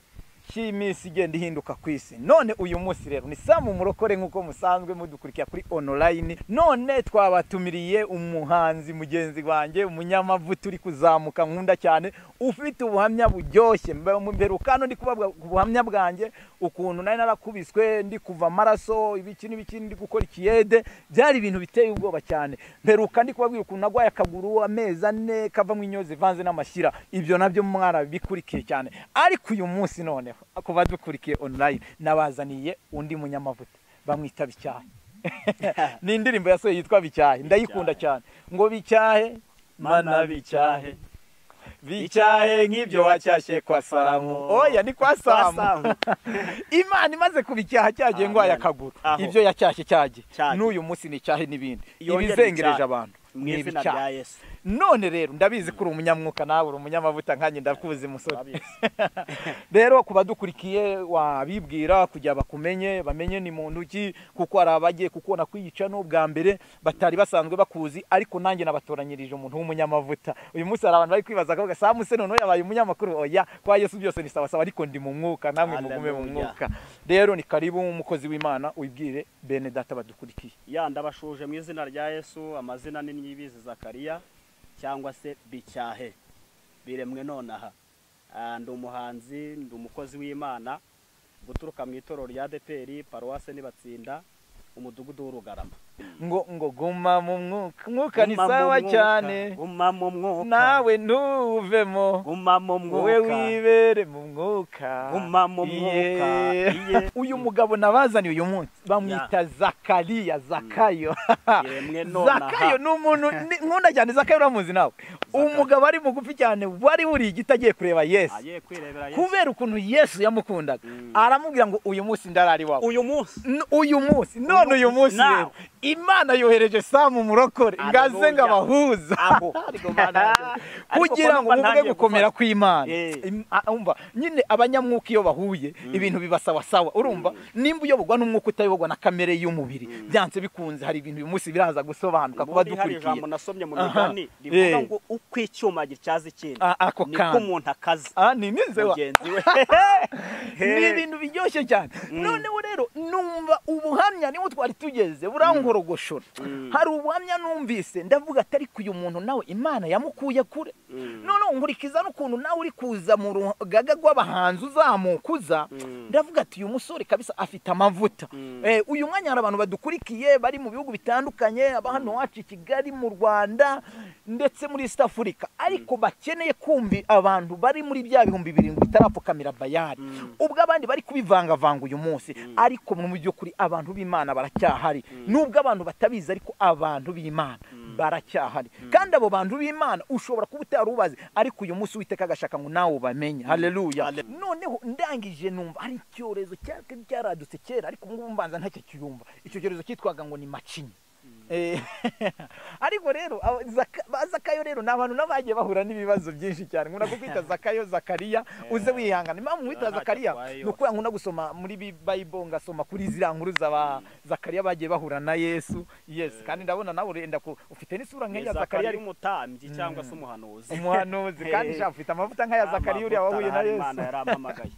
cy'iminsi igenda ihinduka ku isi. None uyu munsi rero ni Samu Murokore nk'uko musanzwe mudukurikira kuri online. None twabatumiriye umuhanzi mugenzi wanjye, umunyamavuta uri kuzamuka nkunda cyane, ufite ubuhamya buryoshye. Mberukano ndi kubabwa ubuhamya bwanjye, ukuntu nari narakubiswe ndi kuva amaraso, ibiki ndi gukora ikiyede, byari ibintu biteye ubwoba cyane. Mberuka ndi kubabwira ukuntu nagwaye akaguru amezi 4 kava mu inyozi vanze n'amashyira. Ibyo nabyo mwarabikurikiye cyane. Ariko uyu munsi none ako badukurikiye online, nabazaniye undi munyamavuta bamwita Bicyahe. Ni indirimbo yasohoye yitwa Bicyahe, ndayikunda cyane. Ngo Bicyahe, mana Bicyahe, Bicyahe nk'ibyo wacyashye kwa Salomo. Oya, ni kwa Salomo. Imana imaze kubicyaha cyagiye ngo ayakaguru, ibyo yacyashye cyagiye. N'uyu munsi ni cyahe n'ibindi ibizengereje abantu mu izina rya Yesu. None rero ndabizi ko uri umunyamwuka, nawe uri umunyamavuta nkanye, ndakuzi musore. Rero kubadukurikiye wabibwira kujya bakumenye, bamenye ni muntu ki, kuko arabagiye kukona kwiyica no bwa mbere batari basanzwe bakuzi, ariko nanjye nabatoranyirije umuntu w'umunyamavuta. Uyu munsi hari abantu bari kwibaza ko Samu se none yabaye umunyamakuru. Oya, kwa Yesu byose ni sawa sawa, ariko ndi mu mwuka, namwe mugume mu mwuka. Rero ni karibu umukozi w'Imana, ubwire bene data badukurikiye. Ya, ndabashuje mu izina rya Yesu. Amazina ni Nibizi Zakariya cyangwa se Bicyahe biremwe nonaha. Ndi umuhanzi, ndi umukozi w'Imana, guturuka mu itorero rya ADPR paruwase Nibatsinda, umudugudu w'Urugarama. Ngo guma mu mwuka, mwuka ni sawa cyane, guma mu mwuka, nawe ntuvemo, guma mu mwuka, we wibere mu mwuka, guma mu mwuka. Uyu mugabo nabazaniye uyu munsi bamwita Zakariya, Zakayo. Zakayo ni umuntu nkunda cyane. Zakayo uramuzi nawe? Umugabo ari mugufi cyane, wari uri igitagiye kureba Yesu, kubera ukuntu Yesu yamukundaga. Aramubwira ngo uyu munsi ndarari wawe, uyu munsi none uyu munsi rero Imana yohereje Samu Murokore ngaze ngabahuza kugira ngo muvuge gukomera kw'Imana. Umva nyine abanyamwuka iyo bahuye ibintu bibasawa sawa. Urumva nimba uyobogwa n'umwuka utayobogwa na kamere y'umubiri, byanze bikunze hari ibintu uyu munsi biraza gusobanuka kuba dukurikiye. Ijambo nasomye mu migani rivuga ngo uko icyuma gityaza ikindi niko umuntu akaza. Ni nize wa ni ibintu biryoshye cyane. None rero numva ubuhamya niwo twari tugeze burangura nkorogoshora hari ubuhamya numvise ndavuga atari ku uyu muntu nawe Imana yamukuye kure none nkurikiza n'ukuntu nawe uri kuza mu rugaga rw'abahanzi uzamukuza ndavuga ati uyu musore kabisa afite amavuta uyu mwanya hari abantu badukurikiye bari mu bihugu bitandukanye aba hano wacu i Kigali mu Rwanda ndetse muri East Africa ariko bakeneye kumva abantu bari muri bya bihumbi 7 bitarapfukamira bayari ubwo abandi bari kubivangavanga uyu munsi ariko mu byo kuri abantu b'Imana baracyahari nubwo abantu batabizi ariko abantu b'Imana baracyahari kandi abo bantu b'Imana ushobora kuba utarubazi ariko uyu munsi witeka agashaka ngo nawe ubamenye haleluya noneho ndangije numva ari icyorezo cyaradutse kera ariko ngo mbanza ntacyo cyumva icyo cyorezo cyitwaga ngo ni macinya ariko rero Zakayo rero nabantu nabagiye bahura n'ibibazo byinshi cyane nkunda kwita Zakayo Zakariya uze wihangana impamvu mwita Zakariya nuko nkunda gusoma muri Bible ngasoma kuri zira nkuru za Zakariya bagiye bahura na Yesu yes kandi ndabona nawe urenda ko ufite n'isura nk'iya Zakariya ari umutambyi cyangwa se umuhanuzi kandi ufite amavuta nk'aya Zakariya uri wahuye na Yesu Imana yarampamagaye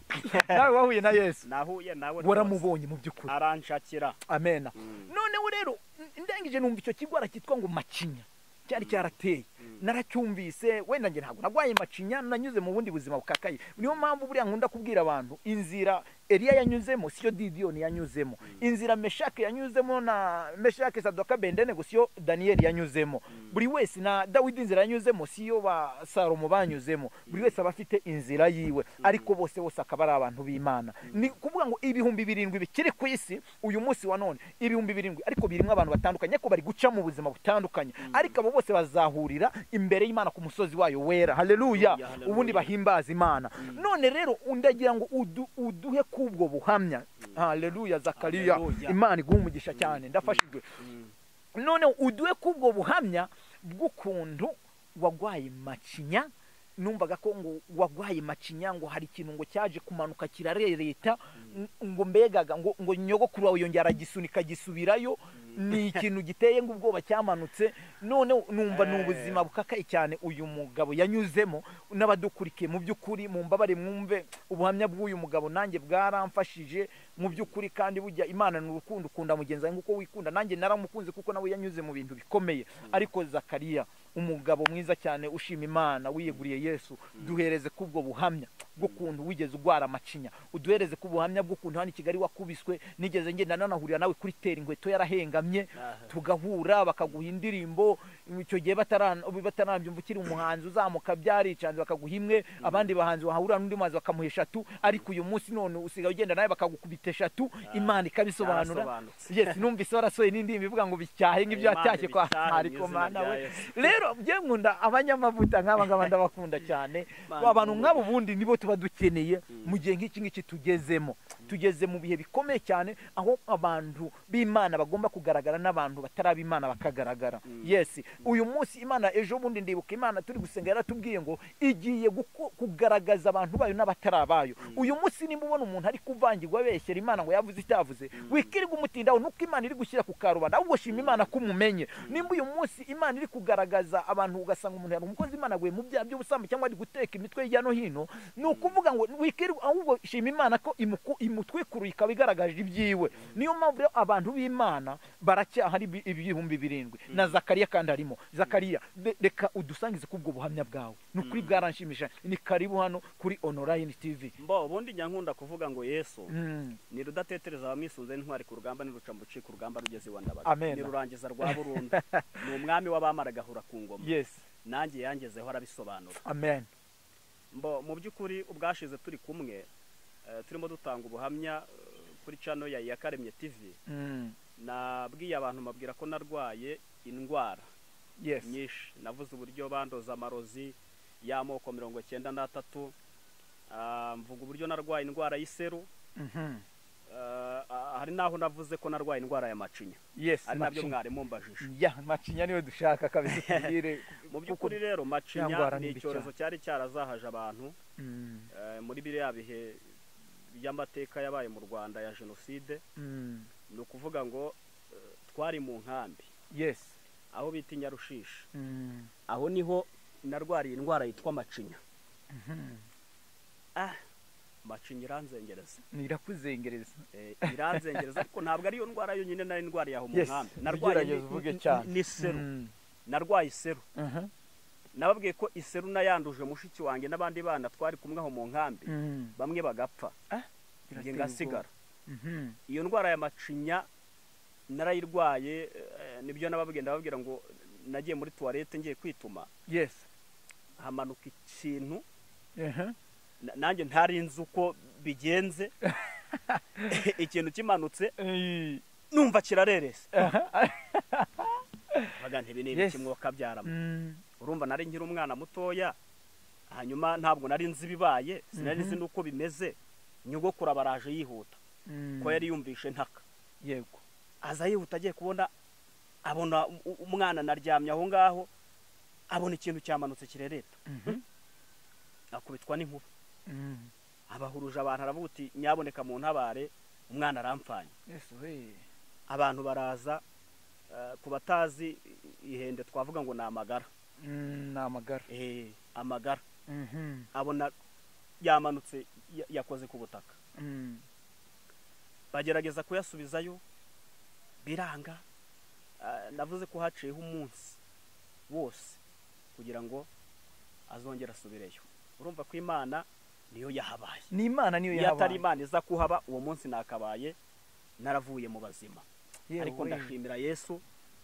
nawe wahuye na Yesu nahuye nawe waramubonye mu by'ukuri aranshakira amen none rero ndangije numva icyo kigwara cyitwa ngo macinya cyari cyarateye naracyumvise wenda nge ntabwo nagwaye macinya nanyuze mu bundi buzima bukakaye niyo mpamvu buriya nkunda kubwira abantu inzira Eliya yanyuzemo siyo Didiyoni yanyuzemo inzira Meshake yanyuzemo na Meshake Sadoka Bendenego siyo Daniel yanyuzemo buri wese na Dawidi inzira yanyuzemo siyo ba Salomo banyuzemo buri wese abafite inzira yiwe ariko bose akaba ari abantu b'Imana ni kuvuga ngo ibihumbi 7 bikiri ku isi uyu munsi wa none ibihumbi 7 ariko birimo abantu batandukanye ko bari guca mu buzima butandukanye ariko abo bose bazahurira imbere y'Imana ku musozi wayo wera haleluya ubundi bahimbaza Imana none rero undagira ngo uduhe kubwo buhamya haleluya Zakariya Imana iguhumugisha cyane ndafashijwe none uduhe kubwo buhamya bw'ukuntu wagwaye macinya numvaga ko ngo wagwaye macinya ngo hari ikintu ngo cyaje kumanuka kirarereta ngo mbegaga ngo nyogokuru wawe yongera gisunika gisubirayo ni ikintu giteye ngo ubwoba cyamanutse none numva n'ubuzima bukakaye cyane uyu mugabo yanyuzemo n'abadukurikiye mu by'ukuri mu mbabare mwumve ubuhamya bw'uyu mugabo nanjye bwaramfashije mu by'ukuri kandi bujya Imana n'urukundo ukunda mugenza nguko wikunda nanjye naramukunze kuko nawe yanyuze mu bintu bikomeye ariko Zakariya umugabo mwiza cyane ushima Imana wiyeguriye Yesu duhereze kubwo buhamya bw'ukuntu wigeze ugwara amacinya uduhereze ku buhamya bw'ukuntu hano i Kigali wakubiswe nigeze ngenda nanahurira nawe kuri tera inkweto yarahengamye tugahura bakaguha indirimbo icyo gihe batarabyumva ukiri umuhanzi uzamuka byaricanze bakaguha imwe abandi bahanzi bahura n'undi mazi bakamuha 3 ariko uyu munsi none usigaye ugenda nawe bakagukubita 3 Imana ikabisobanura yes numvise warasoye n'indimbi ivuga ngo bicyahe nk'ibyo yatashye kwa ariko Mana we rero bye nkunda abanyamavuta nk'aba ngaba ndabakunda cyane abantu nk'abo bundi nibo tuba dukeneye mu gihe nk'iki tugeze mu bihe bikomeye cyane aho abantu b'Imana bagomba kugaragara n'abantu bataraba Imana bakagaragara yes uyu munsi Imana ejo bundi ndibuka Imana turi gusenga yaratubwiye ngo igiye kugaragaza abantu bayo n'abatarabayo uyu munsi nimba ubona umuntu ari kuvangirwa beshyera Imana ngo yavuze itavuze wikirirwa umutindaho nuko Imana iri gushyira ku karubanda ahubwo shima Imana kumumenye nimba uyu munsi Imana iri kugaragaza abantu ugasanga umuntu yari umukozi Imana gwe mu bya by'ubusambo cyangwa ari guteka imitwe hirya no hino nukuvuga ngo wikirirwa ahubwo shima Imana ko imutwikuruye ikabigaragaje ibyiwe niyo mpamvu abantu b'Imana baracyahari ibihumbi 7 na Zakariya kandi harimo Zakariya reka udusangize kubwo buhamya bwawe nukuri bwaranshimisha ni karibu hano kuri online TV ubundi nyankunda kuvuga ngo Yesu ni rudatetereza abamwisunze ntwari ku rugamba nirucambuci ku rugamba rugeze wandabaga ni rurangiza rwa burundu ni umwami w'abamaragahura ku ngoma yes nanjye yangezeho arabisobanura amen mu by'ukuri ubwashize turi kumwe turimo dutanga ubuhamya kuri channel ya Yakaremye TV nabwiye abantu mabwira ko narwaye indwara nyinshi navuze uburyo bandoza amarozi y'amoko 93 mvuga uburyo narwaye indwara y'iseru hari naho navuze ko narwaye indwara ya macinya ari nabyo mwari mumbajije macinya niyo dushaka kabisa tubwire mu by'ukuri rero macinya ni icyorezo cyari cyarazahaje abantu muri biriya bihe by'amateka yabaye mu Rwanda ya jenoside ni ukuvuga ngo twari mu nkambi aho bita Nyarushishi aho niho narwariye indwara yitwa macinya macinya iranzengereza irakuzengereza iranzengereza ariko ntabwo ariyo ndwara yonyine nari ndwariye aho mu Yes, nkambi ugerageze uvuge cyane. n'iseru Mm. narwaye iseru Aha. nababwiye ko iseru nayanduje mushiki wanjye n'abandi bana twari kumwe aho mu nkambi Mm. bamwe bagapfa njye Birateye ngasigara ubwoba. Mhm. iyo ndwara ya macinya narayirwaye nibyo nababwiye ndababwira ngo nagiye muri tuwarete ngiye kwituma Yes. hamanuka ikintu Aha. nanjye ntari nzi uko bigenze ikintu kimanutse Eh. numva kirarerese Aha. baga ntibi ni Yes. ibiki mwuka byarama Mm. urumva nari nkiri umwana mutoya hanyuma ntabwo nari nzi bibaye sinari nzi nuko bimeze nyogokuru baraje yihuta Mm. ko yari yumvishe ntaka Yego. aza yihuta agiye kubona abona umwana naryamye aho ngaho abona ikintu cyamanutse kirereta Mhm. akubitwa n'inkuba Mm. abahuruje abantu aravuga uti nyaboneka mu ntabare umwana arampfanye Yes we. abantu baraza ku batazi ihende twavuga ngo ni amagara Ni amagara. amagara Mhm. abona yamanutse yakoze ku butaka Mm. bagerageza kuyasubizayo biranga navuze ko haciyeho umunsi wose kugira ngo azongera asubireyo urumva ko Imana niyo yahabaye Ni Imana niyo iyo atari yahabaye. Imana iza kuhaba uwo munsi nakabaye naravuye mu bazima Yewe. ariko ndashimira Yesu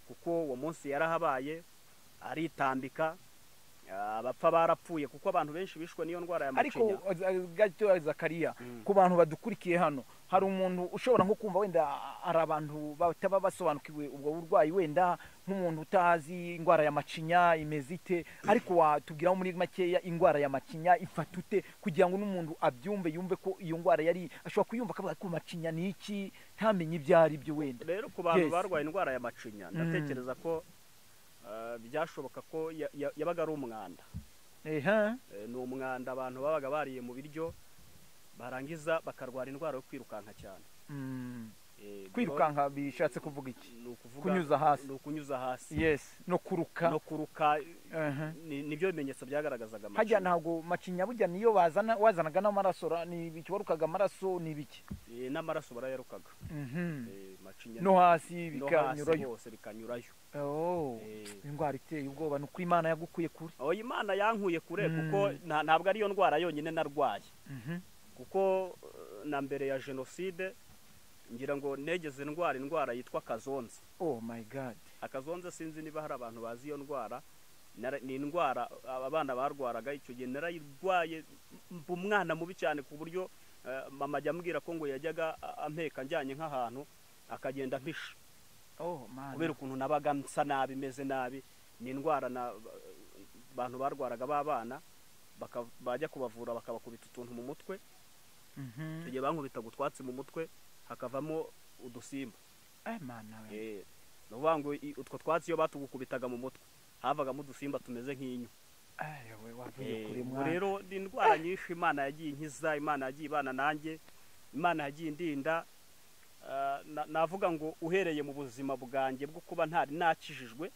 kuko uwo munsi yarahabaye aritambika abapfa barapfuye kuko abantu benshi bishwe niyo ndwara ya macinya ariko gato Zakariya Mm. ku bantu badukurikiye hano hari umuntu ushobora nko kumva wenda hari abantu bataba basobanukiwe ubwo burwayi wenda nk'umuntu utazi indwara ya macinya imeze ite ariko watubwiraho muri makeya indwara ya macinya ifata ute kugira ngo n'umuntu abyumve yumve ko iyo ndwara yari ashobora kuyumva akavuga ko macinya ni iki ntamenye ibyo ari byo wenda rero ku bantu Yes. barwaye indwara ya macinya ndatekereza ko byashoboka ko yabaga ari umwanda eha ni umwanda abantu babaga bariye mu biryo barangiza bakarwara indwara yo kwirukanka cyane kwirukanka bishatse kuvuga iki ni ukuvuga kunyuza hasi ni ukunyuza hasi yes no kuruka no kuruka Aha. nibyo bimenyetso byagaragazaga hajya ntabwo macinya burya niyo wazanaga n'amaraso ni ibiki warukaga amaraso ni ibiki n'amaraso barayarukaga macinya no hasi no hasi bikanyurayo hose bikanyurayo indwara iteye ubwoba ni uko Imana yagukuye kure Imana yankuye kure kuko ntabwo ariyo ndwara yonyine narwaye kuko na mbere ya jenoside ngira ngo negeze indwara yitwa kazonze. Oh my god. Akazonze sinzi niba hari abantu bazi iyo ndwara. Ni indwara abana barwaraga icyo gihe narayirwaye umwana mubi cyane ku buryo mama ajya ambwira ko ngo yajyaga ampeka njyanye nk'ahantu akagenda mpisha. Oh man. Kubera ukuntu nabaga nsa nabi meze nabi. Ni indwara abantu barwaraga b'abana bajya kubavura bakabakubita utuntu mu mutwe. Tugiye bankubita gutwatsi mu mutwe hakavamo udusimba. Mana we. Nuvuga ngo utwo twatsi iyo batugukubitaga mu mutwe havagamo udusimba tumeze nk'inyo. We wavuye kuri mwana. Rero ni indwara nyinshi Imana yagiye inkiza, Imana yagiye ibana nanjye, Imana yagiye indinda. Navuga ngo uhereye mu buzima bwanjye bwo kuba ntari nakijijwe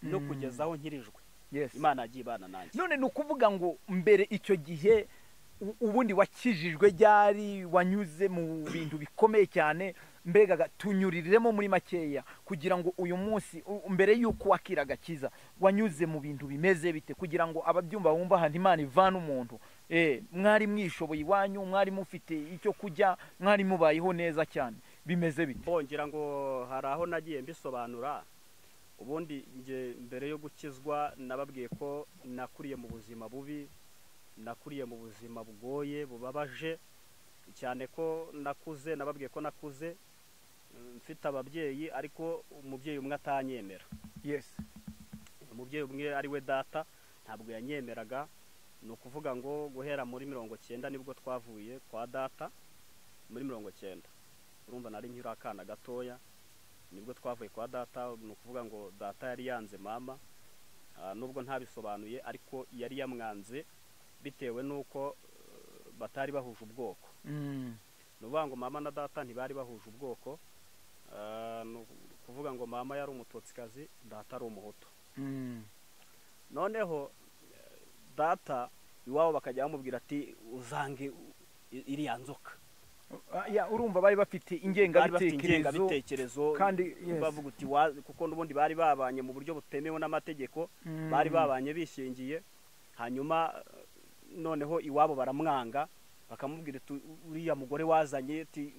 no kugeza aho nkirijwe. Yes. Imana yagiye ibana nanjye. None nukuvuga ngo mbere icyo gihe ubundi wakijijwe ryari wanyuze mu bintu bikomeye cyane mbega tunyuriremo muri makeya kugira ngo uyu munsi mbere yuko wakira gakiza wanyuze mu bintu bimeze bite kugira ngo ababyumva bumva handi Imana ivana umuntu mwari mwishoboye iwanyu mwari mufite icyo kujya mwari mubayeho neza cyane bimeze bite bongera ngo hari aho nagiye mbisobanura ubundi nge mbere yo gukizwa nababwiye ko nakuriye mu buzima bubi nakuriye mu buzima bugoye bubabaje cyane ko nakuze nababwiye ko nakuze mfite ababyeyi ariko umubyeyi umwe atanyemera. Yes. Umubyeyi umwe ari we data ntabwo yanyemeraga ni ukuvuga ngo guhera muri 90 nibwo twavuye kwa data muri 90 urumva nari nkiri akana gatoya nibwo twavuye kwa data ni ukuvuga ngo data yari yanze mama nubwo ntabisobanuye ariko yari yamwanze bitewe nuko batari bahuje ubwoko. Nuvuga ngo mama na data ntibari bahuje ubwoko. Kuvuga ngo mama yari umutotsikazi data ari umuhutu. Noneho data iwabo bakajya bamubwira ati uzange iriya nzoka. Urumva bari bafite ingengabitekerezo kandi bavuga uti kuko n'ubundi bari babanye mu buryo butemewe n'amategeko, bari babanye bishingiye, hanyuma noneho iwabo baramwanga bakamubwira uriya mugore wazanye si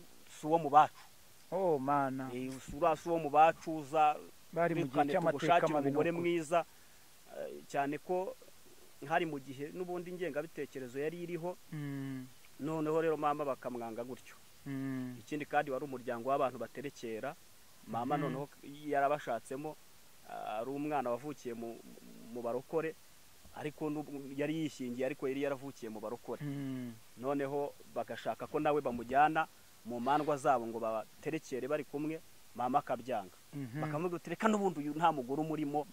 uwo mu bacu. Mana, si uwo mu bacu, uza bari mu gihe cy'amateka umugore mwiza, cyane ko hari mu gihe n'ubundi ingengabitekerezo yari iriho. Noneho rero mama bakamwanga gutyo. Ikindi kandi wari umuryango w'abantu baterekera. Mama noneho yarabashatsemo ari umwana wavukiye mu barokore, ariko yari yishingiye, ariko yari yaravukiye mu barokore. Noneho bagashaka ko nawe bamujyana mu mandwa zabo ngo baterekere bari kumwe. Mama akabyanga, bakavuga uti reka n'ubundi uyu nta mugore umurimo,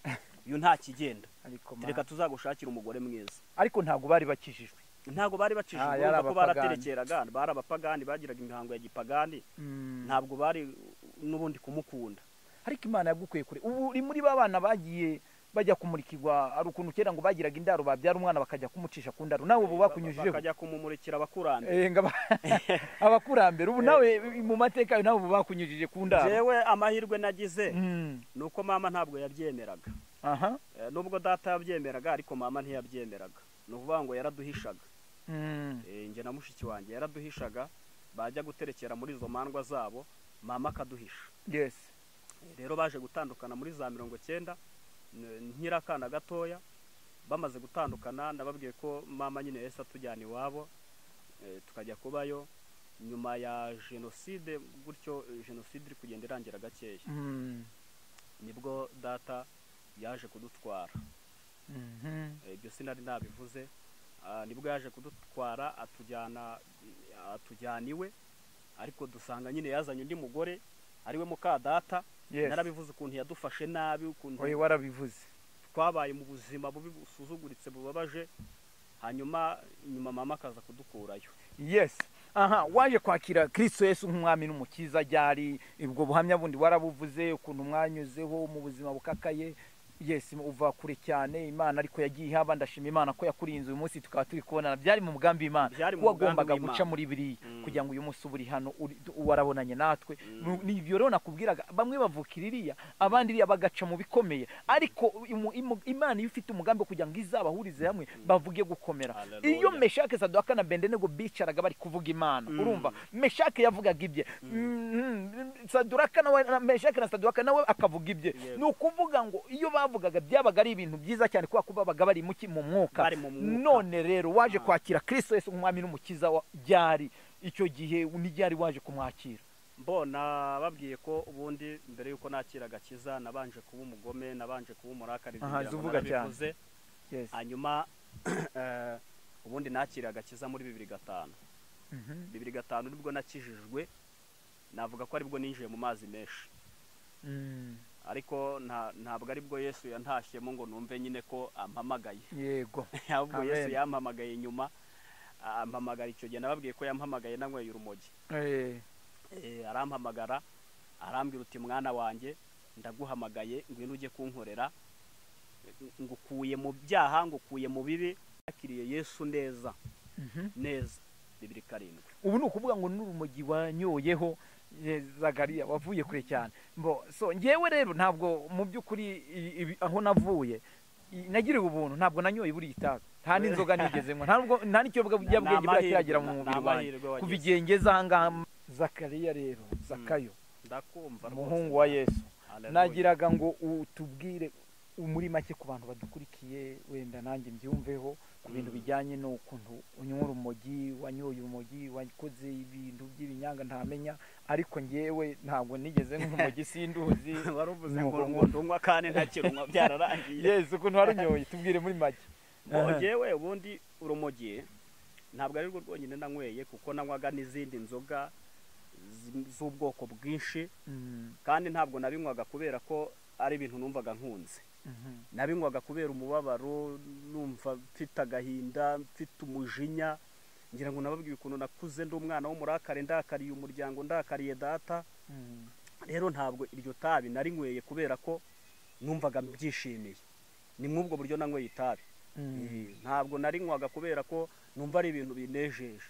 uyu nta kigenda, reka tuzagushakira umugore mwiza. Ariko ntabwo bari bakijijwe. Ntabwo bari bakijijwe, kuko baraterekeraga, bari abapagani, bagiraga imihango ya gipagani. Ntabwo bari n'ubundi kumukunda. Ariko Imana yagukuye kure. Ubu uri muri babana bagiye bajya kumurikirwa, ari ukuntu kera ngo bagiraga indaro, babyara umwana bakajya kumucisha ku ndaro. Nawe ubu bakunyujijeho bakajya kumumurikira abakurambere. Abakurambere ubu nawe mu mateka yawe nawe ubu bakunyujije ku ndaro. Jewe amahirwe nagize nuko mama ntabwo yabyemeraga. Nubwo data yabyemeraga, ariko mama ntiyabyemeraga. Ni ukuvuga ngo yaraduhishaga. Nge na mushiki wanjye yaraduhishaga, bajya guterekera muri izo mandwa zabo, mama akaduhisha. Rero baje gutandukana muri za 90, nkirakana gatoya. Bamaze gutandukana ndababwiye ko mama nyine Yesu atujyana iwabo, tukajya kubayo nyuma ya jenoside. Gutyo jenoside iri kugenda irangira gakeya, nibwo data yaje kudutwara. Ibyo sinari nabivuze. Nibwo yaje kudutwara atujyana iwe, ariko dusanga nyine yazanye undi mugore ariwe muka data. Narabivuze ukuntu yadufashe nabi, ukuntu warabivuze twabaye mu buzima bubi busuzuguritse bubabaje. Hanyuma mama akaza kudukurayo. Waje kwakira Kristo Yesu nk'umwami n'umukiza ryari? Ubwo buhamya bundi warabuvuze, ukuntu mwanyuzeho mu buzima bukakaye. Uva kure cyane. Imana ariko yagiye haba, ndashima Imana ko yakurinze uyu munsi tukaba turi kubonana. Byari mu mugambi Imana, wagombaga guca muri biriya kugira ngo uyu munsi uburi hano warabonanye natwe. Nibyo rero nakubwiraga, bamwe bavukira iriya, abandi iriya bagaca mu bikomeye, ariko Imana iyo ifite umugambi kugira ngo izabahurize hamwe bavuge gukomera. Iyo Meshake, Sadoka na Abedenego bicaraga bari kuvuga Imana, urumva Meshake yavugaga ibye, Meshake na Sadoka nawe akavuga ibye. Ni ukuvuga ngo iyo bavugaga byabaga ari ibintu byiza cyane, kuba babaga bari mu mwuka. None rero waje kwakira Kristo Yesu nk'umwami n'umukiza ryari? Icyo gihe n'iryari waje kumwakira? Mbona babwiye ko ubundi mbere yuko nakira agakiza nabanje kuba umugome, nabanje kuba umurakari. Hanyuma ubundi nakira agakiza muri 2005. 2005 nibwo nakijijwe. Navuga ko aribwo ninjiye mu mazi menshi. Ariko ntabwo aribwo Yesu yantashyemo ngo numve nyine ko ampamagaye. Ahubwo Yesu yampamagaye nyuma. Ampamagara icyo gihe nababwiye ko yampamagaye nanyweye urumogi. Arampamagara arambwira uti mwana wanjye ndaguhamagaye ngwino ujye kunkorera, ngukuye mu byaha, ngukuye mu bibi. Yakiriye Yesu neza neza 2007. Ubu ni ukuvuga ngo n'urumogi wanyoyeho Zakariya wavuye kure cyane. Ngewe rero ntabwo mu by'ukuri aho navuye nagiriwe ubuntu, ntabwo nanyoye buri itaga, nta n'inzoga nigeze nywa, nta n'ikiyobyabwenge kiragera mu mubiri wanjye kuva igihe ngeze aha ngaha. Zakariya rero, Zakayo, ndakumva umuhungu wa Yesu, nagiraga ngo utubwire muri make ku bantu badukurikiye, wenda nanjye mbyumveho, ku bintu bijyanye n'ukuntu unywa urumogi, wanyoye urumogi, wakoze ibintu by'ibinyanga ntamenya. Ariko ngewe ntabwo nigeze nk'urumogi, sinduzi. Waruvuze ngo ndumwa kandi ntakirumwa byararangiye. Ukuntu warunyoye tubwire muri make. Ngewe ubundi urumogi ntabwo ari rwo rwonyine nanyweye, kuko nanywaga n'izindi nzoga z'ubwoko bwinshi, kandi ntabwo nabinywaga kubera ko ari ibintu numvaga nkunze. Nabinywaga kubera umubabaro, numva mfite agahinda, mfite umujinya. Ngira ngo nababwiye ukuntu nakuze ndi umwana w'umurakare, ndakariye umuryango, ndakariye data. Rero ntabwo iryo tabi narinyweye kubera ko numvaga mbyishimiye. Ni mw'ubwo buryo nanyweye itabi. ntabwo narinywaga kubera ko numva ari ibintu binejeje.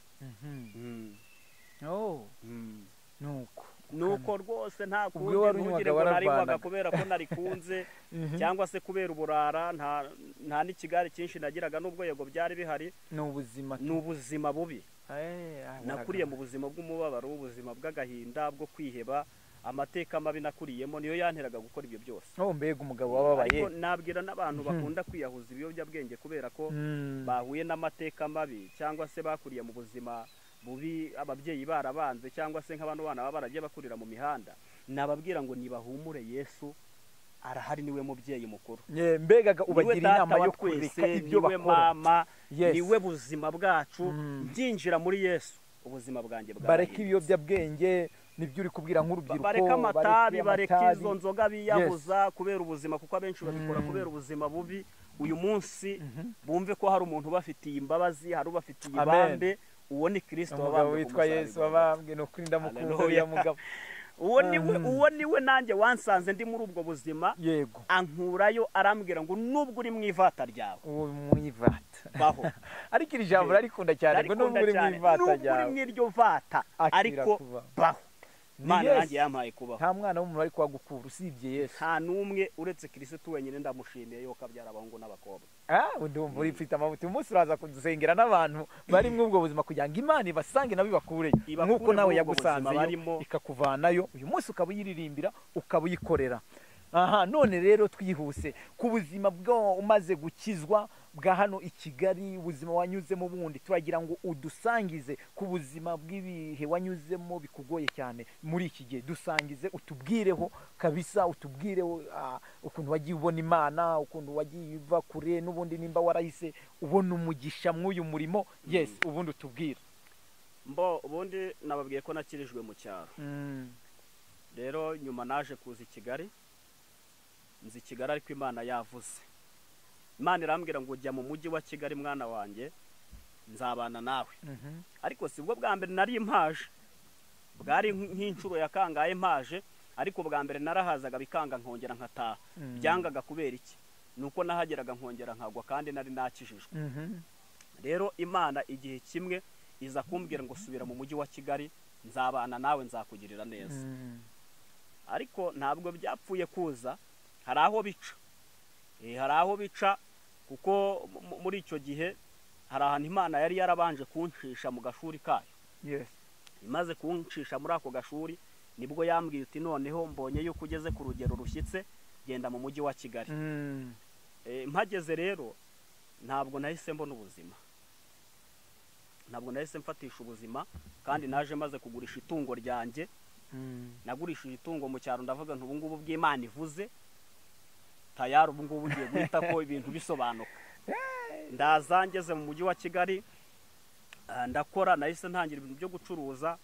nuko rwose nta kundi ntugire ngo narinywaga kubera ko narikunze cyangwa se kubera uburara, nta n'ikigare cyinshi nagiraga n'ubwo yego byari bihari. Ni ubuzima bubi. Nakuriye mu buzima bw'umubabaro, ubuzima bw'agahinda, bwo kwiheba, amateka mabi nakuriyemo niyo yanteraga gukora ibyo byose. Mbega umugabo wababaye. Ariko nabwira n'abantu bakunda kwiyahuza ibiyobyabwenge kubera ko bahuye n'amateka mabi cyangwa se bakuriye mu buzima bubi, ababyeyi barabanze cyangwa se nk'abantu bana baba baragiye bakurira mu mihanda, nababwira ngo nibahumure, Yesu arahari, niwe mubyeyi mukuru. Mbegaga ubagira inama yo kureka ibyo bakora. Mama, niwe buzima bwacu. Byinjira muri Yesu, ubuzima bwanjye bwa bareka ibiyobyabwenge, nibyo uri kubwira nk'urubyiruko. Bareka amatabi, bareka izo nzoga biyabuza kubera ubuzima, kuko abenshi babikora kubera ubuzima bubi. Uyu munsi bumve ko hari umuntu ubafitiye imbabazi, hari ubafitiye ibambe. Uwo ni Kristo wabambwe, witwa Yesu wabambwe. No kuri ndamukunda ya mugabo. Uwo niwe nanjye wansanze ndi muri ubwo buzima, yego, ankurayo, arambwira ngo nubwo uri mu ivata ryawe, uwo mu ivata baho. Ariko iri jambo rarikunda cyane, ngo nubwo uri mu ivata ryawe, nubwo uri mu iryo vata, ariko baho. Imana nanjye yampaye kubaho. Nta mwana w'umuntu ari kwagukura usibye Yesu. Nta n'umwe uretse Kristo wenyine, ndamushimiye yo kabyara abahungu n'abakobwa. Ndumva urifite amavuta. Umunsi uraza kudusengera n'abantu bari mu ubwo buzima kugira ngo Imana ibasange nabo ibakureyo, nk'uko nawe yagusanzeyo ikakuvanayo. Uyu munsi ukaba uyiririmbira, ukaba uyikorera. None rero twihuse ku buzima bwo umaze gukizwa bwa hano i Kigali, ubuzima wanyuzemo bundi, turagira ngo udusangize ku buzima bw'ibihe wanyuzemo bikugoye cyane muri iki gihe. Dusangize, utubwireho kabisa, utubwireho ukuntu wagiye ubona Imana, ukuntu wagiye uva kure, n'ubundi nimba warahise ubona umugisha mw'uyu murimo. Yes, ubundi utubwire. Ubundi nababwiye ko nakirijwe mu cyaro. Rero nyuma naje kuza i Kigali, nzi Kigali ariko Imana yavuze. Imana irambwira ngo jya mu mujyi wa Kigali mwana wanjye, nzabana nawe. Ariko si bwo bwa mbere nari impaje, bwari nk'inshuro ya kangaye mpaje, ariko bwa mbere narahazaga bikanga nkongera nkataha. Byangaga kubera iki? Nuko nahageraga nkongera nkagwa kandi nari nakijijwe. Rero Imana igihe kimwe iza kumbwira ngo subira mu mujyi wa Kigali, nzabana nawe, nzakugirira neza. Ariko ntabwo byapfuye kuza, hari aho bica. Hari aho bica kuko muri icyo gihe hari ahantu Imana yari yarabanje kuncisha mu gashuri kayo. Imaze kuncisha muri ako gashuri, nibwo yambwiye uti noneho mbonye yuko ugeze ku rugero rushyitse, genda mu mujyi wa Kigali. Mpageze rero ntabwo nahise mbona ubuzima, ntabwo nahise mfatisha ubuzima, kandi naje maze kugurisha itungo ryanjye. Nagurishije itungo mu cyaro, ndavuga nti ubu ngubu bw'Imana ivuze tayari, ubu ngubu ugiye guhita ko ibintu bisobanuka. Ndaza ngeze mu mujyi wa Kigali, ndakora, nahise ntangira ibintu byo gucuruza.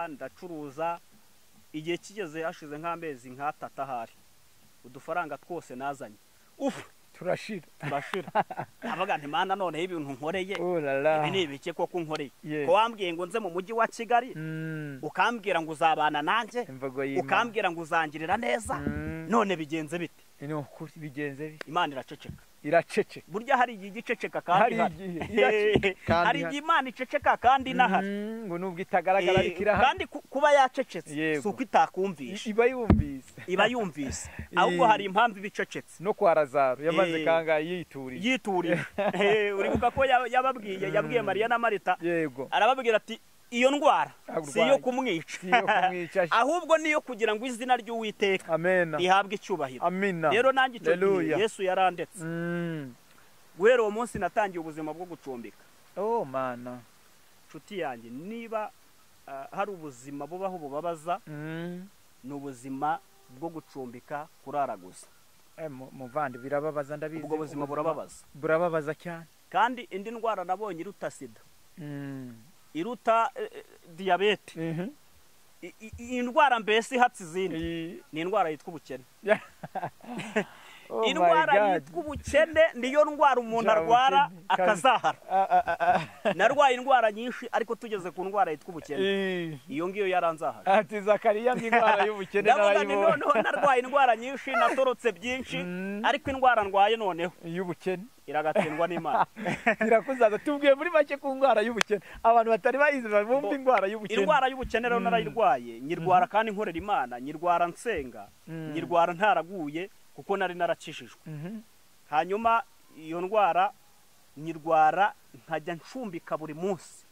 Ndacuruza igihe kigeze hashize nk'amezi nk'atatu ahari, udufaranga twose nazanye turashira. Avuga nti Mana, noneho ibintu nkoreye ibi ni ibiki koko nkoreye? Ko wambwiye ngo nze mu mujyi wa Kigali, ukambwira ngo uzabana nanjye, ukambwira ngo uzangirira neza, none bigenze bite? Bigenze bite? Imana iraceceka. Burya hari igihe igiceceka kandi hari igihe Imana iceceka kandi inahari. Ngo nubwo itagaragara ariko irahari. Kandi kuba yacecetse si uko itakumvisha, iba yumvise. Ahubwo hari impamvu ibicecetse. No kwa Lazaro yamaze kanga yiturije. Uribuka ko yabwiye Mariya na Marita, arababwira ati iyo ndwara si iyo kumwica, ahubwo niyo kugira ngo izina ry'Uwiteka rihabwe icyubahiro. Rero nanjye icyo gihe Yesu yarandetse. Guhera uwo munsi natangiye ubuzima bwo gucumbika. Mana nshuti yanjye, niba hari ubuzima bubaho bubabaza, ni ubuzima bwo gucumbika, kurara gusa. Muvandi, birababaza, ndabizi. Ubwo buzima burababaza cyane. Kandi indi ndwara nabonye iruta sida, iruta diyabete, indwara mbese ihatse izindi, ni indwara yitwa ubukene. Oh indwara my God. yitwa ubukene niyo ndwara umuntu arwara akazahara. Narwaye indwara nyinshi ariko tugeze ku ndwara yitwa ubukene, iyo ngiyo yaranzahara. Ati Zakariya indwara y'ubukene ndavuga ni narayibonye. noneho narwaye indwara nyinshi, natorotse byinshi, ariko indwara ndwaye noneho y'ubukene iragatsindwa n'Imana. irakuzaza. Tubwiye muri make ku ndwara y'ubukene, abantu batari bayizi bumva indwara y'ubukene. Indwara y'ubukene rero narayirwaye, nyirwara kandi nkorera Imana, nyirwara nsenga, nyirwara ntaraguye kuko nari narakishijwe. Hanyuma iyo ndwara nyirwara nkajya ncumbika buri munsi.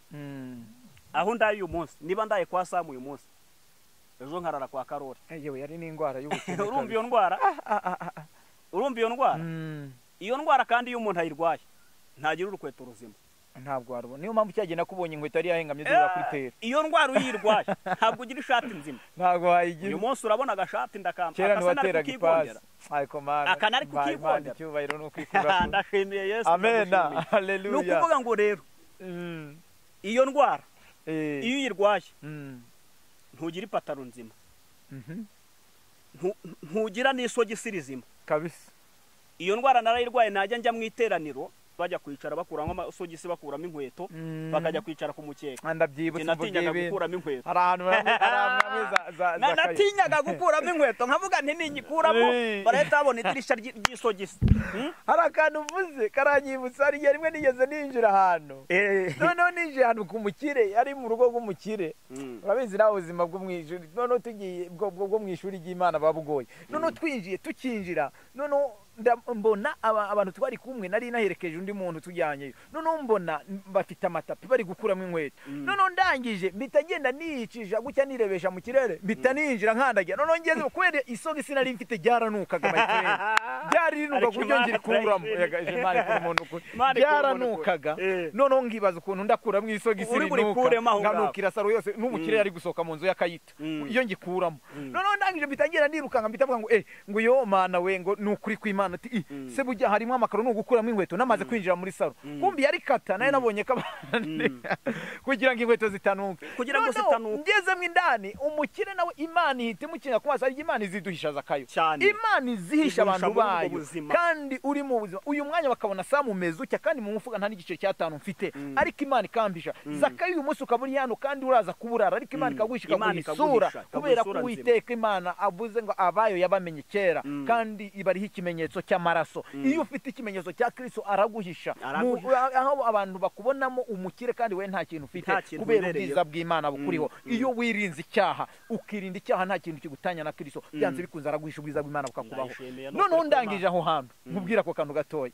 Aho ndaye uyu munsi, niba ndaye kwa Samu uyu munsi, ejo nkarara kwa Karori. Yewe yari n'indwara y'ubukene. Urumva iyo ndwara? Urumva iyo ndwara? Iyo ndwara kandi iyo umuntu ayirwaye ntagira urukweto ruzima. Ntabwo warubona. Niyo mpamvu cyagenda kubonye inkweto ari yahengamye zura kuri tera. Iyo ndwara uyirwaye ntabwo ugira ishati nzima. Ntabwo wayigira. Uyu munsi urabona agashati ndakamba. Kera ntiwateraga ipasi. Ariko mana. Aka nari kukikondera. Cyubahiro no kwikura. Ndashimiye Yesu. Amen. Hallelujah. Nukuvuga ngo rero iyo ndwara iyo uyirwaye ntugira ipataro nzima. Ntugira n'isogisi rizima. Kabisa. Iyo ndwara narayirwaye najya njya mu iteraniro, bajya kwicara bakuramo amasogisi bakuramo inkweto, bakajya kwicara ku mukeka. Ndabyibutse natinyaga gukuramo inkweto. Hari ahantu natinyaga gukuramo inkweto, nkavuga nti ninyikuramo barahita babona idirisha ry'isogisi. Hari akantu uvuze karanyibutsa, hari igihe rimwe nigeze ninjira ahantu, noneho ninjiye ahantu ku mukire, ari mu rugo rw'umukire. Urabizi nawe ubuzima bwo mu ijuru, noneho tugiye bwo mu ishuri ry'Imana babugoye. Noneho twinjiye tukinjira, noneho mbona abantu twari kumwe, nari naherekeje undi muntu tujyanyeyo. Noneho mbona bafite amatapi bari gukuramo inkweto. Noneho ndangije mpita ngenda niyicisha gutya nirebesha mu kirere, mpita ninjira nkandagira. Noneho ngeze kubera isogisi nari mfite ryaranukaga mayitene, byari rinuka kuryo ngiri kuramo. Imana ku muntu kuri byaranukaga. Noneho ngibaza ukuntu ndakuramo isogisi rinuka, nganukira saro yose, n'umukire yari gusoka mu nzu y'akayita iyo ngikuramo. Noneho ndangije mpita ngenda nirukanga, mpita vuga ngo yo Mana we, ngo nukuri kw'Imana ati se bujya harimo amakaro no gukuramo inkweto, namaze kwinjira muri saro. Kumbi yari kata, naye nabonye ko kugira ngo inkweto zitanuka, kugira ngo zitanuka. Ngeze mu indani, umukire nawe Imana ihita imukinga ku maso. Imana iziduhisha Zakayo, Imana izihisha abantu bayo, kandi uri mu buzima. Uyu mwanya bakabona Samu mezucya, kandi mu mufuka nta n'igice cy'atanu mfite, ariko Imana ikambisha. Zakayo uyu munsi ukaburi hano kandi uraza kuburara, ariko Imana ikaguhishika kuhisura, kubera ko Uwiteka Imana avuze ngo abayo yabamenye kera, kandi ibariho ikimenyetso cy'amaraso. Iyo ufite ikimenyetso cya Kristo araguhisha. Aho abantu bakubonamo umukire kandi we nta kintu ufite, kubera ubwiza bw'Imana bukuriho. Iyo wirinze icyaha, ukirinda icyaha, nta kintu kigutanya na Kristo, byanze bikunze araguhisha ubwiza bw'Imana bukakubaho. Noneho ndangije aho hantu nkubwira ako kantu gatoya.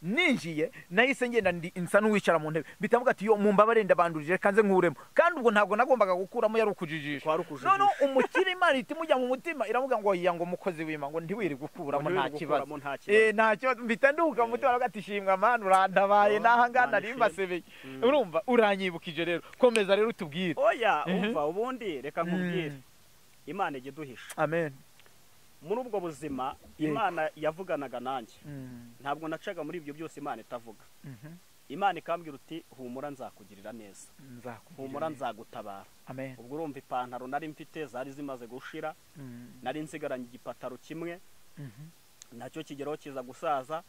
Ninjiye nahise ngenda insa n'uwicara mu ntebe, bitavuga ati yo mumbabare ndabandurije kanze nkuremo, kandi ubwo ntabwo nagombaga gukuramo, yari ukujijisha. None umukire Imana itimujya mu mutima, iravuga ngo ya ngo umukozi w'Imana ngo ntiwiri gukuramo nta kibazo. Nta kibazo. Mbita nduka mu mutima ati shimwa Mana urandabaye nahangana rimbasebeye. Urumva uranyibukije rero, komeza rero utubwire. Oya umva ubundi reka nkubwire, Imana ije duhisha. Amen. Muri ubwo buzima Imana yavuganaga nanjye, ntabwo nacaga muri ibyo byose Imana itavuga. Imana ikambwira uti humura nzakugirira neza, humura nzagutabara. Ubwo urumva ipantaro nari mfite zari zimaze gushira, nari nsigaranye igipataro kimwe, nacyo kigeraho kiza gusaza.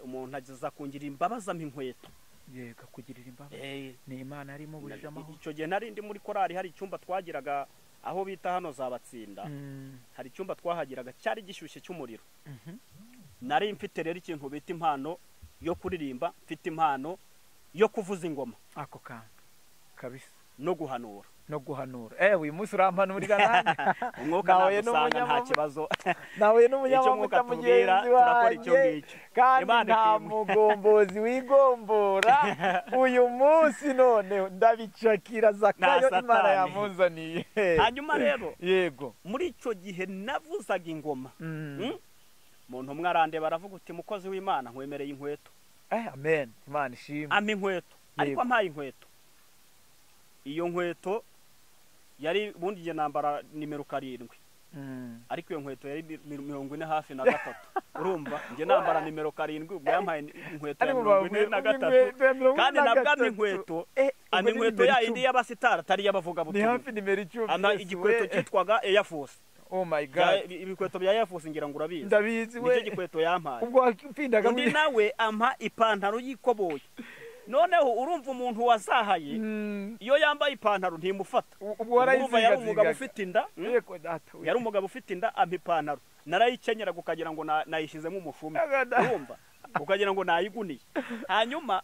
Umuntu agiza kungira imbabazi ampa inkweto. Yego, kugirira imbabazi ni Imana arimo bujamo. Icyo gihe nari ndi muri korari, hari icyumba twagiraga aho bita hano za Batsinda, hari icyumba twahagiraga cyari gishyushye cy'umuriro. Nari mfite rero ikintu bita impano yo kuririmba, mfite impano yo kuvuza ingoma. Ako kantu kabisa. No guhanura. Uyu munsi urampanurira nanjye. Umwuka nagusanga nta kibazo. Nawe n'umunyamavuta mugenzi wanjye, kandi nta mugombozi wigombora. Uyu munsi none ndabicakira Zakayo Imana yamuzaniye. Hanyuma rero yego, muri icyo gihe navuzaga ingoma. Muntu umwe arandeba aravuga uti mukozi w'Imana nkwemereye inkweto. Amen. Imana ishimwe. Ampa inkweto, ariko ampaye inkweto. Iyo nkweto yari bundi nge nambara nimero 7, ariko iyo nkweto yari 43. Urumva nge nambara nimero 7, ubwo yampaye inkweto ya 43, kandi nabwamye inkweto inkweto ya indi y'abasitara atari y'abavuga butumwa. Ni hafi nimero 10. Ana igikweto cyitwaga Air Force. Oh my God. ibikweto bya yafusi ngira ngo urabizi. Ndabizi we. Nicyo gikweto yampaye. Ubwo wapindaga Undi nawe ampa ipantaro y'ikoboyi. Noneho urumva umuntu wasahaye iyo yambaye ipantaro ntimufata. ubwo warayizinga yari umugabo ufite inda. Yego data. Yari umugabo ufite inda ampa ipantaro. Narayikenyera gukagira ngo nayishizemo umushumi. Urumva? Ukagira ngo nayiguniye. Hanyuma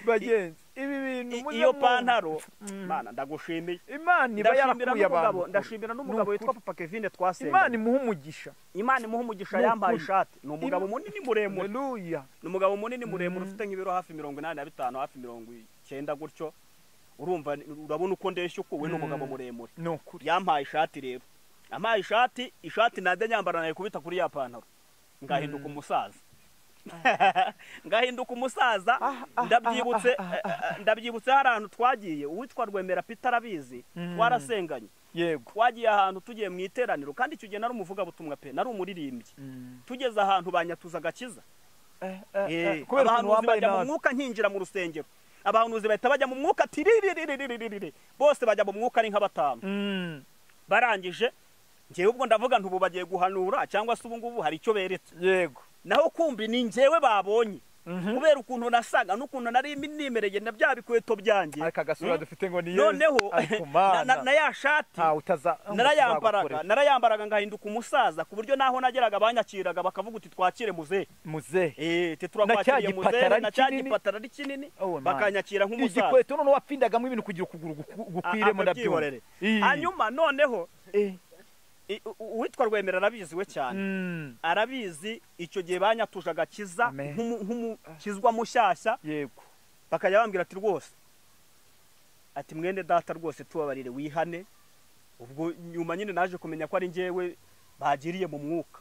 bagenzi ibi bintu iyo pantaro Mana ndagushimiye. Imana iba yarakuye abantu. Ndashimira n'umugabo witwa Papa Kevin twasenga. Imana imuha umugisha. Imana imuha umugisha yambaye ishati. Ni umugabo munini muremure. Haleluya. Ni umugabo munini muremure ufite nk'ibiro hafi 85 hafi 90 gutyo. Urumva urabona uko ndeshye uko we n'umugabo muremure. No kuri. Yampaye ishati rero. Amaye ishati nade nyambara naye kubita kuri ya pantaro. Ngahinduka umusaza. Ngahinduka umusaza ndabyibutse hari ahantu twagiye uwitwa Rwemera Peter abizi twarasenganye. Yego. Twagiye ahantu tugiye mu iteraniro kandi icyo gihe nari umuvuga butumwa pe nari umuririmbyi. Tugeze ahantu banyatuza gakiza. Kubera abantu bajya mu mwuka nkinjira mu rusengero. Abahanuzi bahita bajya mu mwuka tiriririririririri bose bajya mu mwuka ari nka batanu. Barangije ngewe ubwo ndavuga ntubu bagiye guhanura cyangwa se ubu ngubu hari icyo beretse. Yego. Naho kumbi ni ngewe babonye. Kubera ukuntu nasaga n'ukuntu nari nimereye na bya bikweto byanjye. Ariko agasura dufite ngo ni Yesu. Noneho na ya shati narayambaraga ngahinduka umusaza ku buryo naho nageraga banyakiraga bakavuga uti twakire muzehe. Turakwakiriye muzehe na cya gipatara ari kinini bakanyakira nk'umusaza. Igikweto none wapfindagamo ibintu kugira ukuguru gukwiremo ndabyumva. Hanyuma noneho uwitwa Rwemera arabizi we cyane. Arabizi icyo gihe banyatuje agakiza nk'umukizwa mushyashya. Yego. Bakajya bambwira ati rwose ati mwene data rwose tubabarire wihane. Ubwo nyuma nyine naje kumenya ko ari ngewe bagiriye mu mwuka.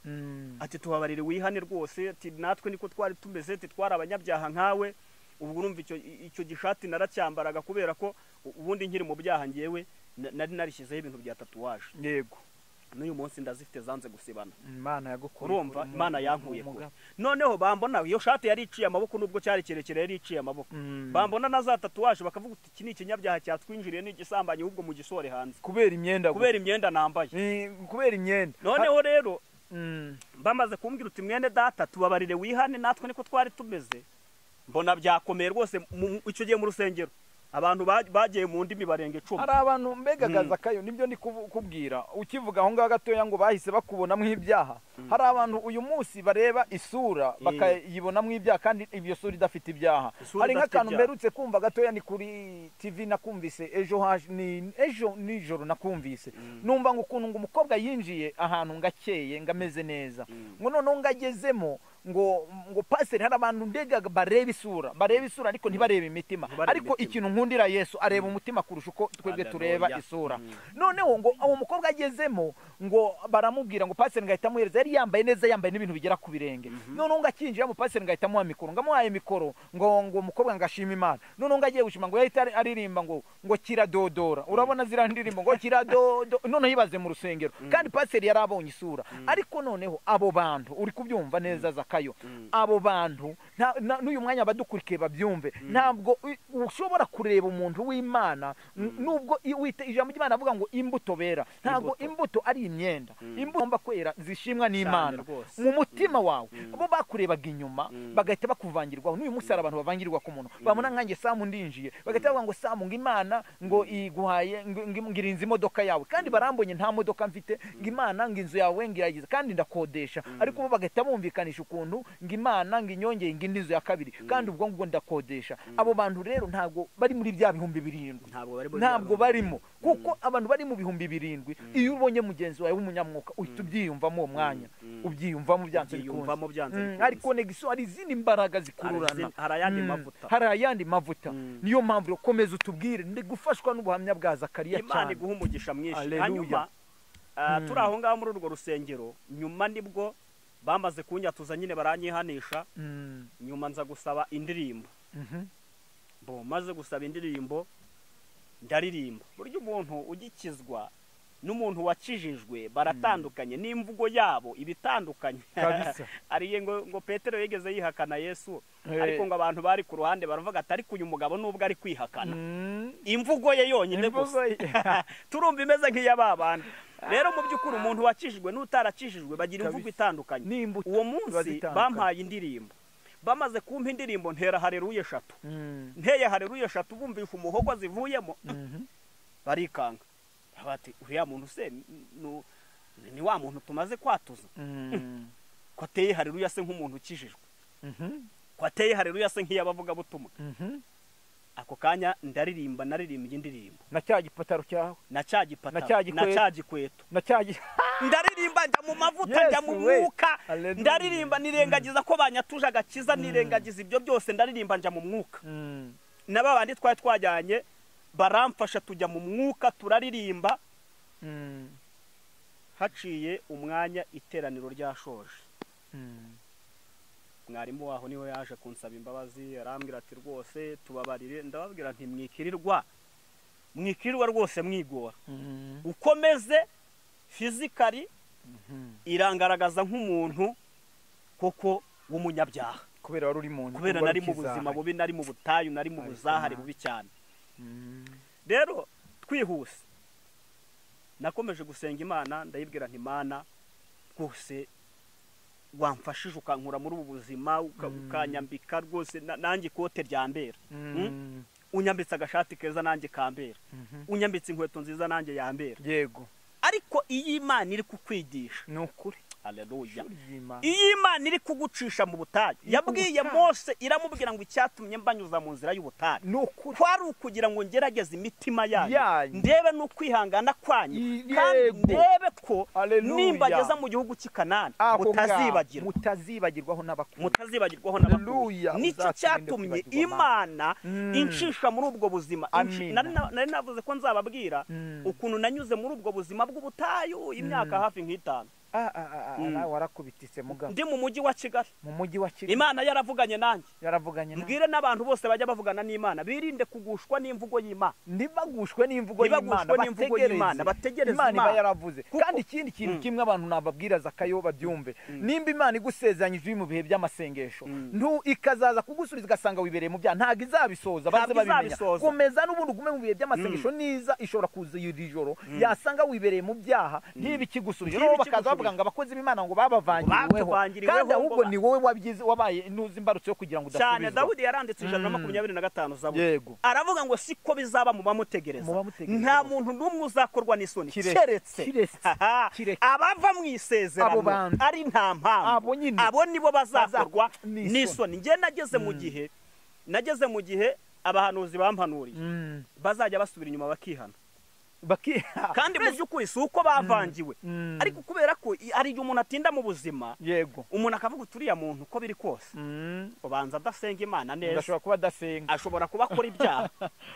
Ati tubabarire wihane rwose ati natwe niko twari tumeze ati twari abanyabyaha nkawe. Ubwo urumva icyo gishati naracyambaraga kubera ko ubundi nkiri mu byaha ngewe nari narishyizeho ibintu bya tatuwaje. Yego. N'uyu munsi ndazifite zanze gusibana. Imana yagukora. Urumva Imana yankuye ko. Noneho bambona iyo shati yari iciye amaboko nubwo cyari kirekire yari iciye amaboko. Bambona na za tatuwaje bakavuga uti iki ni ikinyabyaha cyatwinjiriye n'igisambanye ahubwo mu gisore hanze. Kubera imyenda nambaye. Kubera imyenda. Noneho rero bamaze kumbwira uti mwene data tubabarire wihane natwe niko twari tumeze. Mbona byakomeye rwose icyo gihe mu rusengero. Abantu bagiye mu ndimi barenga 10. Hari abantu mbegagaza kayo nibyo ndi kubwira ukivuga aho ngaho gatoya ngo bahise bakubonamo ibyaha. Hari abantu uyu munsi bareba isura bakayibonamo ibyaha kandi ibyo sura idafite ibyaha. Hari nk'akantu mberutse kumva gatoya ni kuri TV nakumvise ejo nijoro nakumvise. Numva ngo ukuntu ngo umukobwa yinjiye ahantu ngakeye ngameze neza. Ngo none ngagezemo ngo paseri hari abantu ndegaga bareba isura ariko ntibareba imitima. Ariko ikintu nkundira Yesu areba umutima kurusha uko twebwe tureba isura. Noneho ngo abo mukobwa agezemo ngo baramubwira ngo paseri ngahita muhereza yari yambaye neza yambaye n'ibintu bigera ku birenge. Noneho ngakinjira mu paseri ngahita muha mikoro ngamuhaye mikoro ngo umukobwa ngashima Imana. Noneho ngagiye gushima ngo yahita aririmba ngo kiradodora. Urabona zira ndirimbo ngo kiradodo. Noneho yibaze mu rusengero kandi paseri yarabonye isura. Ariko noneho abo bantu uri kubyumva neza zakayo. Abo bantu n'uyu mwanya badukurikiye babyumve. Ntabwo ushobora kureba umuntu w'Imana nubwo ijambo ry'Imana avuga ngo imbuto bera. Ntabwo imbuto ari imyenda. Imbuto mba kwera zishimwa n'Imana mu mutima wawe. Bo bakurebaga inyuma bagahita bakuvangirwaho. N'uyu munsi hari abantu bavangirwa ku muntu babona nkanjye Samu ndinjiye bagahita bavuga ngo Samu ngo Imana ngo iguhaye ngirinze imodoka yawe kandi barambonye nta modoka mfite ngo Imana ngo inzu yawe ngiragize kandi ndakodesha. Ariko bo bagahita bumvikanisha ukuntu ngo Imana ngo inyongeye ngo indi nzu ya kabiri kandi ubwo ngo ndakodesha. Abo bantu rero ntabwo bari muri bya bihumbi 7. Ntabwo barimo kuko abantu bari mu bihumbi 7 iyo ubonye mugenzi wawe w'umunyamwuka uhita ubyiyumvamo uwo mwanya ubyiyumvamo byanze bikunze. Ariko negisiyo hari izindi mbaraga zikururana. Hari ayandi mavuta. Niyo mpamvu ukomeza utubwire ndi gufashwa n'ubuhamya bwa Zakariya cyane. Imana iguha umugisha mwinshi. Hanyuma turi aho ngaho muri urwo rusengero nyuma nibwo bamaze kunyatuza nyine baranyihanisha. Nyuma nza gusaba indirimbo. Maze gusaba indirimbo ndaririmba. Buryo umuntu ugikizwa n'umuntu wakijijwe baratandukanye n'imvugo yabo ibitandukanye. Ariye ngo Petero yegeze yihakana Yesu ariko ngo abantu bari ku ruhande baravuga ati ariko uyu mugabo nubwo ari kwihakana imvugo ye yonyine gusa turumva imeze nk'iya babandi. rero mu by'ukuri umuntu wakijijwe n'utarakijijwe bagira imvugo itandukanye. Uwo munsi bampaye indirimbo, bamaze kumpa indirimbo ntera haleluya 3. Nteye haleluya 3 bumvisha umuhogo zivuyemo, barikanga bati uriya muntu se ni wa muntu tumaze kwatuza, ko ateye haleluya se nk'umuntu ukijijwe, ko ateye haleluya se nk'iyabavuga butumwa. Ako kanya ndaririmba, naririmbye indirimbo na cya gipataro cyawe, na cya gikweto, ndaririmba njya mu mavuta, njya mu mwuka, ndaririmba nirengagiza ko banyatuje agakiza, nirengagiza ibyo byose, ndaririmba njya mu mwuka. N'abandi twari twajyanye baramfasha tujya mu mwuka, turaririmba. Haciye umwanya iteraniro ryashoje, mwarimu waho niwe yaje kunsaba imbabazi, arambwira ati rwose tubabarire. Ndababwira nti mwikirirwa rwose mwigora, ukomeze fizikali irangaragaza nk'umuntu koko w'umunyabyaha, kubera wari uri mu nzu, kubera nari mu buzima bubi, nari mu butayu, nari mu buzahari bubi cyane. Rero twihuse nakomeje gusenga Imana, ndayibwira nti Imana rwose wamfashije ukankura muri ubu buzima, ukanyambika rwose nanjye ikote ryambera, unyambitse agashati keza nanjye kambera, unyambitse inkweto nziza nanjye yambera. Yego, ariko iyi Imana iri kukwigisha ni ukuri. Haleluya. Iyi Imana iri kugucisha mu butayu, yabwiye Mose iramubwira ngo icyatumye mbanyuza mu nzira y'ubutayu kwari ukugira ngo ngerageze imitima yanyu, ndebe no kwihangana kwanyu, kandi ndebe ko nimbageza mu gihugu cy'Ikanani mutazibagirwaho n'abakuru. Nicyo cyatumye Imana incisha muri ubwo buzima. Nari navuze ko nzababwira ukuntu nanyuze muri ubwo buzima bw'ubutayu imyaka hafi nk'itanu. Warakubititse mugabo, ndi mu mujyi wa Kigali, Imana yaravuganye nanjye, mbwire n'abantu bose bajya bavugana n'Imana birinde kugushwa n'imvugo y'Imana, ntibagushwe n'imvugo y'Imana, bategereze Imana iba yaravuze. Kandi ikindi kintu kimwe abantu nababwira Zakayo babyumve, nimba Imana igusezeranyije mu bihe by'amasengesho, ikazaza kugusubiza igasanga wibereye mu byaha, ntago izabisoza, baze babimenya. Komeza n'ubundi ugume mu bihe by'amasengesho, niza ishobora kuza ijoro yasanga wibereye mu byaha ntibikigusubije, no bakaza ngo abakozi b'Imana ngo babavangiriweho, kandi ahubwo ni wowe wabaye intuzi imbarutso yo kugira ngo udasubizwa cyane. Dawudi yaranditse 125 Zaburi, aravuga ngo siko bizaba mu bamutegereza, nta muntu n'umwe uzakorwa n'isoni keretse abava mu isezerano, ari nta mpamvu, abo nibo bazakorwa n'isoni. Nge nageze mu gihe abahanuzi bampanuriye bazajya basubira inyuma bakihana, kandi mu by'ukuri si uko bavangiwe, ariko kubera ko ari igihe umuntu atinda mu buzima, umuntu akavuga uturiya muntu uko biri kose ubanza adasenga Imana neza, ashobora kuba akora ibyaha.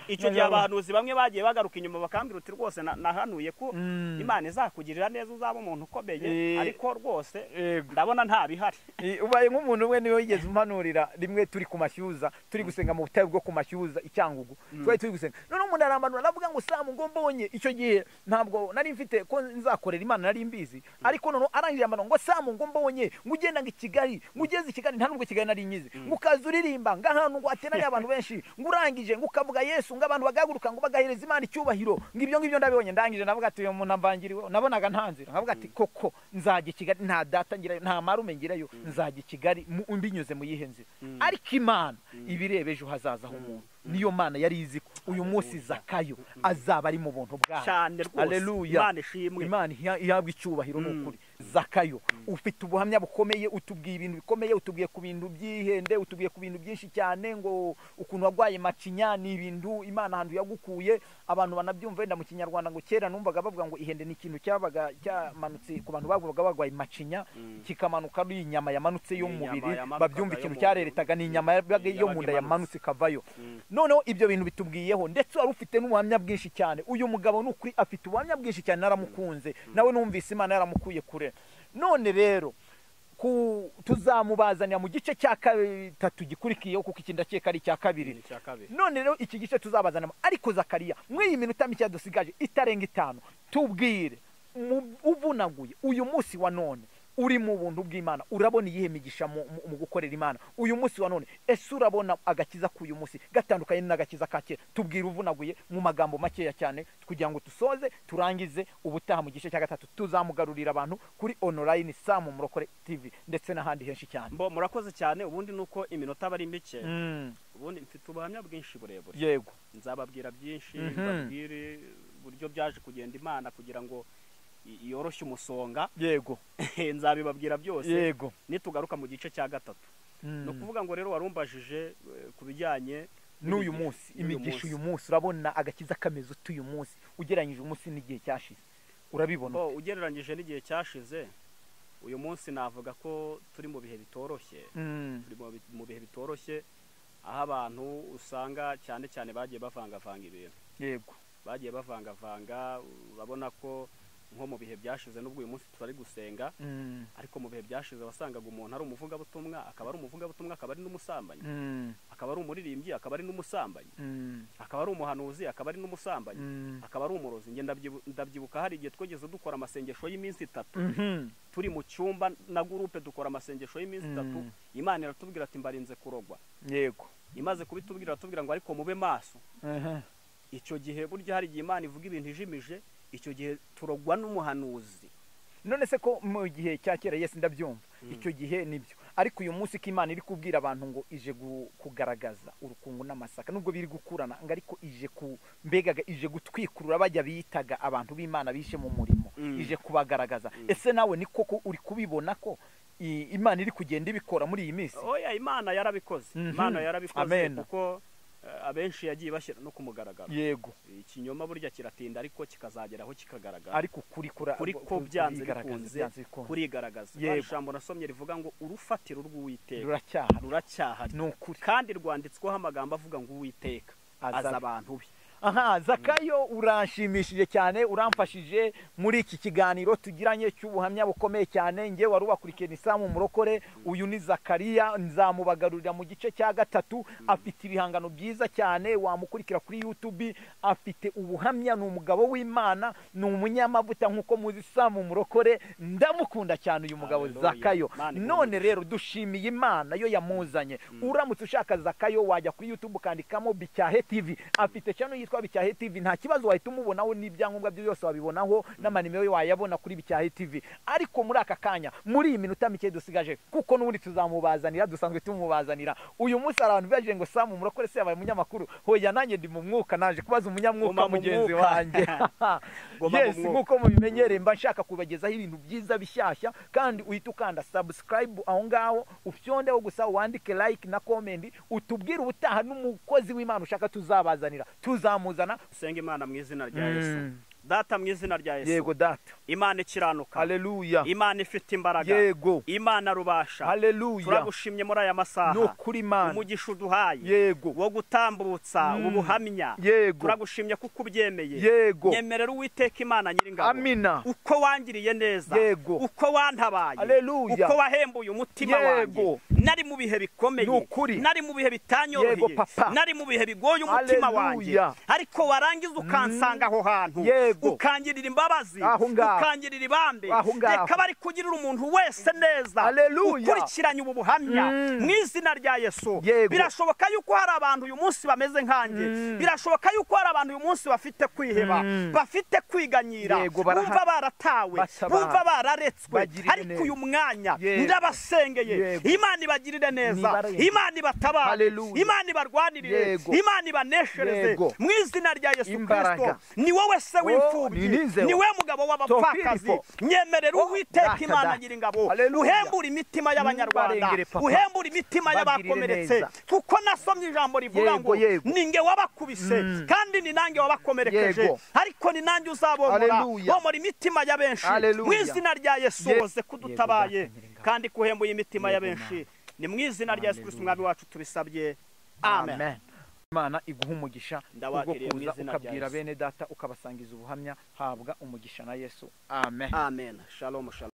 Icyo gihe abahanuzi bamwe bagiye bagaruka inyuma bakambwira uti rwose nahanuye ko Imana izakugirira neza, uzaba umuntu ukomeye, ariko rwose ndabona nta bihari. Ubaye nk'umuntu umwe niwe yigeze umpanurira rimwe, turi ku Mashyuza, turi gusenga mu butayu bwo ku Mashyuza Icyangugu, twari turi gusenga, none umuntu aramanura aravuga ngo Samu ngo mbonye. Icyo gihe ntabwo nari mfite ko nzakorera Imana, nari mbizi, ariko none arangije amano ngo Samu ngo mbonye ngo ugenda ngo Kigali, ngo ugeze Kigali, nta nubwo Kigali nari nyize, ngo ukaza uririmba ngo ahantu ngo ateranye abantu benshi, ngo urangije ngo ukavuga Yesu, ngo abantu bagahaguruka ngo bagahereza Imana icyubahiro, ngo ibyo ndabibonye. Ndangije navuga ati uyu muntu ambangiriwe, nabonaga ntanzira, nkavuga ati koko nzajya Kigali, nta data ngirayo, nta marume ngirayo, nzajya Kigali mbinyuze mu yihe nzira. Ariko Imana ibirebe ejo hazaza h'umuntu, niyo Mana yari izi ko uyu munsi Zakayo azaba ari mu buntu bwayo. Haleluya, Imana ihabwa icyubahiro n'ukuri. Zakayo ufite ubuhamya bukomeye, utubwiye ibintu bikomeye, utubwiye ku bintu byihende, utubwiye ku bintu byinshi cyane, ngo ukuntu wagwaye macinya, ni ibintu Imana ahantu yagukuye. Abantu banabyumva wenda mu Kinyarwanda ngo kera numvaga bavuga ngo ihende ni ikintu cyabaga cyamanutse ku bantu bavuga bagwaye macinya, kikamanuka ari inyama yamanutse yo mu mubiri, babyumva ikintu cyareretaga ni inyama yo mu nda yamanutse ikavayo. Noneho ibyo bintu bitubwiyeho, ndetse wari ufite n'ubuhamya bwinshi cyane. Uyu mugabo n'ukuri afite ubuhamya bwinshi cyane, naramukunze, nawe numvise Imana yaramukuye kure. None rero tuzamubazanira mu gice cya 3 gikurikiyeho, kuko iki ndakeka ari icya 2. None rero iki gice tuzabazanamo, ariko Zakariya mw'iyi minota mike dusigaje itarenga 5, tubwire uvunaguye uyu munsi wa none uri mu buntu bw'Imana urabona iyihe migisha mu gukorera Imana uyu munsi wa none ese urabona agakiza k'uyu munsi gatandukanye n'agakiza ka kera tubwira uvunaguye mu magambo makeya cyane kugira ngo tusoze turangize ubutaha mu gice cya gatatu tuzamugarurira abantu kuri online Samu Murokore TV ndetse n'ahandi henshi cyane. Murakoze cyane ubundi nuko iminota bari mike ubundi mfite ubuhamya bwinshi burebure yego nzababwira byinshi babwire buryo byaje kugenda Imana kugira ngo yoroshye umusonga yego nzabibabwira byose yego nitugaruka mu gice cya gatatu no kuvuga ngo rero warumbajije kubijyanye n'uyu munsi imigisha uyu munsi urabona agakiza kameze uyu munsi ugereranyije umunsi n'igihe cyashize urabibona ugereranyije n'igihe cyashize uyu munsi navuga ko turi mu bihe bitoroshye turi mu bihe bitoroshye aho abantu usanga cyane cyane bagiye bavangavanga ibintu yego bagiye bavangavanga urabona ko nko mu bihe byashize n'ubwo uyu munsi tutari gusenga ariko mu bihe byashize wasangaga umuntu ari umuvugabutumwa akaba ari n'umusambanyi akaba ari umuririmbyi akaba ari n'umusambanyi akaba ari umuhanuzi akaba ari n'umusambanyi akaba ari umurozi nge ndabyibuka hari igihe twegeze dukora amasengesho y'iminsi 3 turi mu cyumba na groupe dukora amasengesho y'iminsi 3 Imana iratubwira ati mbarinze kurogwa yego imaze kubitubwira atubwira ngo ariko mube maso icyo gihe burya hari igihe Imana ivuga ibintu ijimije icyo gihe turogwa n'umuhanuzi none se ko mu gihe cya kera Yesu ndabyumva icyo gihe nibyo ariko uyu munsi ko Imana iri kubwira abantu ngo ije kugaragaza urukungu n'amasaka nubwo biri gukurana ngo ariko mbegaga ije gutwikurura bajya bitaga abantu b'Imana bishe mu murimo ije kubagaragaza ese nawe ni koko uri kubibona ko Imana iri kugenda ibikora muri iyi minsi oya Imana yarabikoze Imana yarabikoze kuko abenshi yagiye bashyira no kumugaragara yego ikinyoma burya kiratinda ariko kikazageraho kikagaragara ariko kuri ko byanze bikunze kurigaragaza ijambo nasomye rivuga ngo urufatiro rw'Uwiteka ruracyahari n'ukuri kandi rwanditsweho amagambo avuga ngo Uwiteka aza abantu be Zakayo uranshimishije cyane uramfashije muri iki kiganiro tugiranye cy'ubuhamya bukomeye cyane nge wari ubakurikiye ni Samu Murokore uyu ni Zakariya nzamubagarurira mu gice cya gatatu afite ibihangano byiza cyane wamukurikira kuri YouTube afite ubuhamya ni umugabo w'Imana ni umunyamavuta nkuko muzi Samu Murokore ndamukunda cyane uyu mugabo Zakayo none rero dushimiye Imana yo yamuzanye uramutse ushaka Zakayo wajya kuri YouTube ukandikamo Buteye TV afite cyane yitwa Buteye TV nta kibazo wahita umubonaho n'ibyangombwa byo byose wabibonaho n'amanimero yo wayabona kuri Buteye TV ariko muri aka kanya muri iyi minota mike dusigaje kuko n'ubundi tuzamubazanira dusanzwe tumubazanira uyu munsi abantu baje ngo Samu Murokore se yabaye umunyamakuru hoya nanjye ndi mu mwuka naje kubaza umunyamwuka mugenzi wanjye yes nkuko mubimenyereye mba nshaka kubagezaho ibintu byiza bishyashya kandi uhita ukanda subscribe aho ngaho ufyondeho gusa wandike like na comment utubwire ubutaha n'umukozi w'Imana ushaka tuzabazanira tuzamuzana senga Imana mu izina rya Yesu data mu izina rya Yesu yego data Imana ikiranuka haleluya Imana ifite imbaraga yego Imana rubasha haleluya turagushimye muri aya masaha no kuri Imana umugisha uduhaye yego wo gutambutsa ubuhamya yego turagushimye kuko ubyemeye yego nyemerera Uwiteka Imana nyiringabo amina uko wangiriye neza yego uko wantabaye haleluya uko wahembuye umutima wanjye nari mu bihe bikomeye nari mu bihe bitanyoroheye nari mu bihe bigoye umutima wanjye ariko warangiza ukansanga aho hantu ukangirira imbabazi ukangirira ibambe reka bari kugirira umuntu wese neza ukurikiranye ubu buhamya mu izina rya Yesu birashoboka yuko hari abantu uyu munsi bameze nkanjye birashoboka yuko hari abantu uyu munsi bafite kwiheba bafite kwiganyira bumva baratawe bumva bararetswe ariko uyu mwanya ndabasengeye Imana ibagirire neza Imana ibatabare Imana ibarwanirire Imana ibaneshereze mu izina rya Yesu Kristo ni wowe se w'imfubyi ni we mugabo w'abapfakazi nyemerera Uwiteka Imana nyiringabo uhembura imitima y'abanyarwanda uhembura imitima y'abakomeretse kuko nasomye ijambo rivuga ngo ninge wabakubise kandi ni nange wabakomerekeje ariko ni nange uzabomora bomora imitima ya benshi mu izina rya Yesu woze kudutabaye kandi kuhembuye imitima ya benshi ni mu izina rya Yesu Kristo umwami wacu tubisabye amen Imana iguha umugisha ubwo kuza ukabwira bene data ukabasangiza ubuhamya habwa umugisha na Yesu amen amen shalom shalom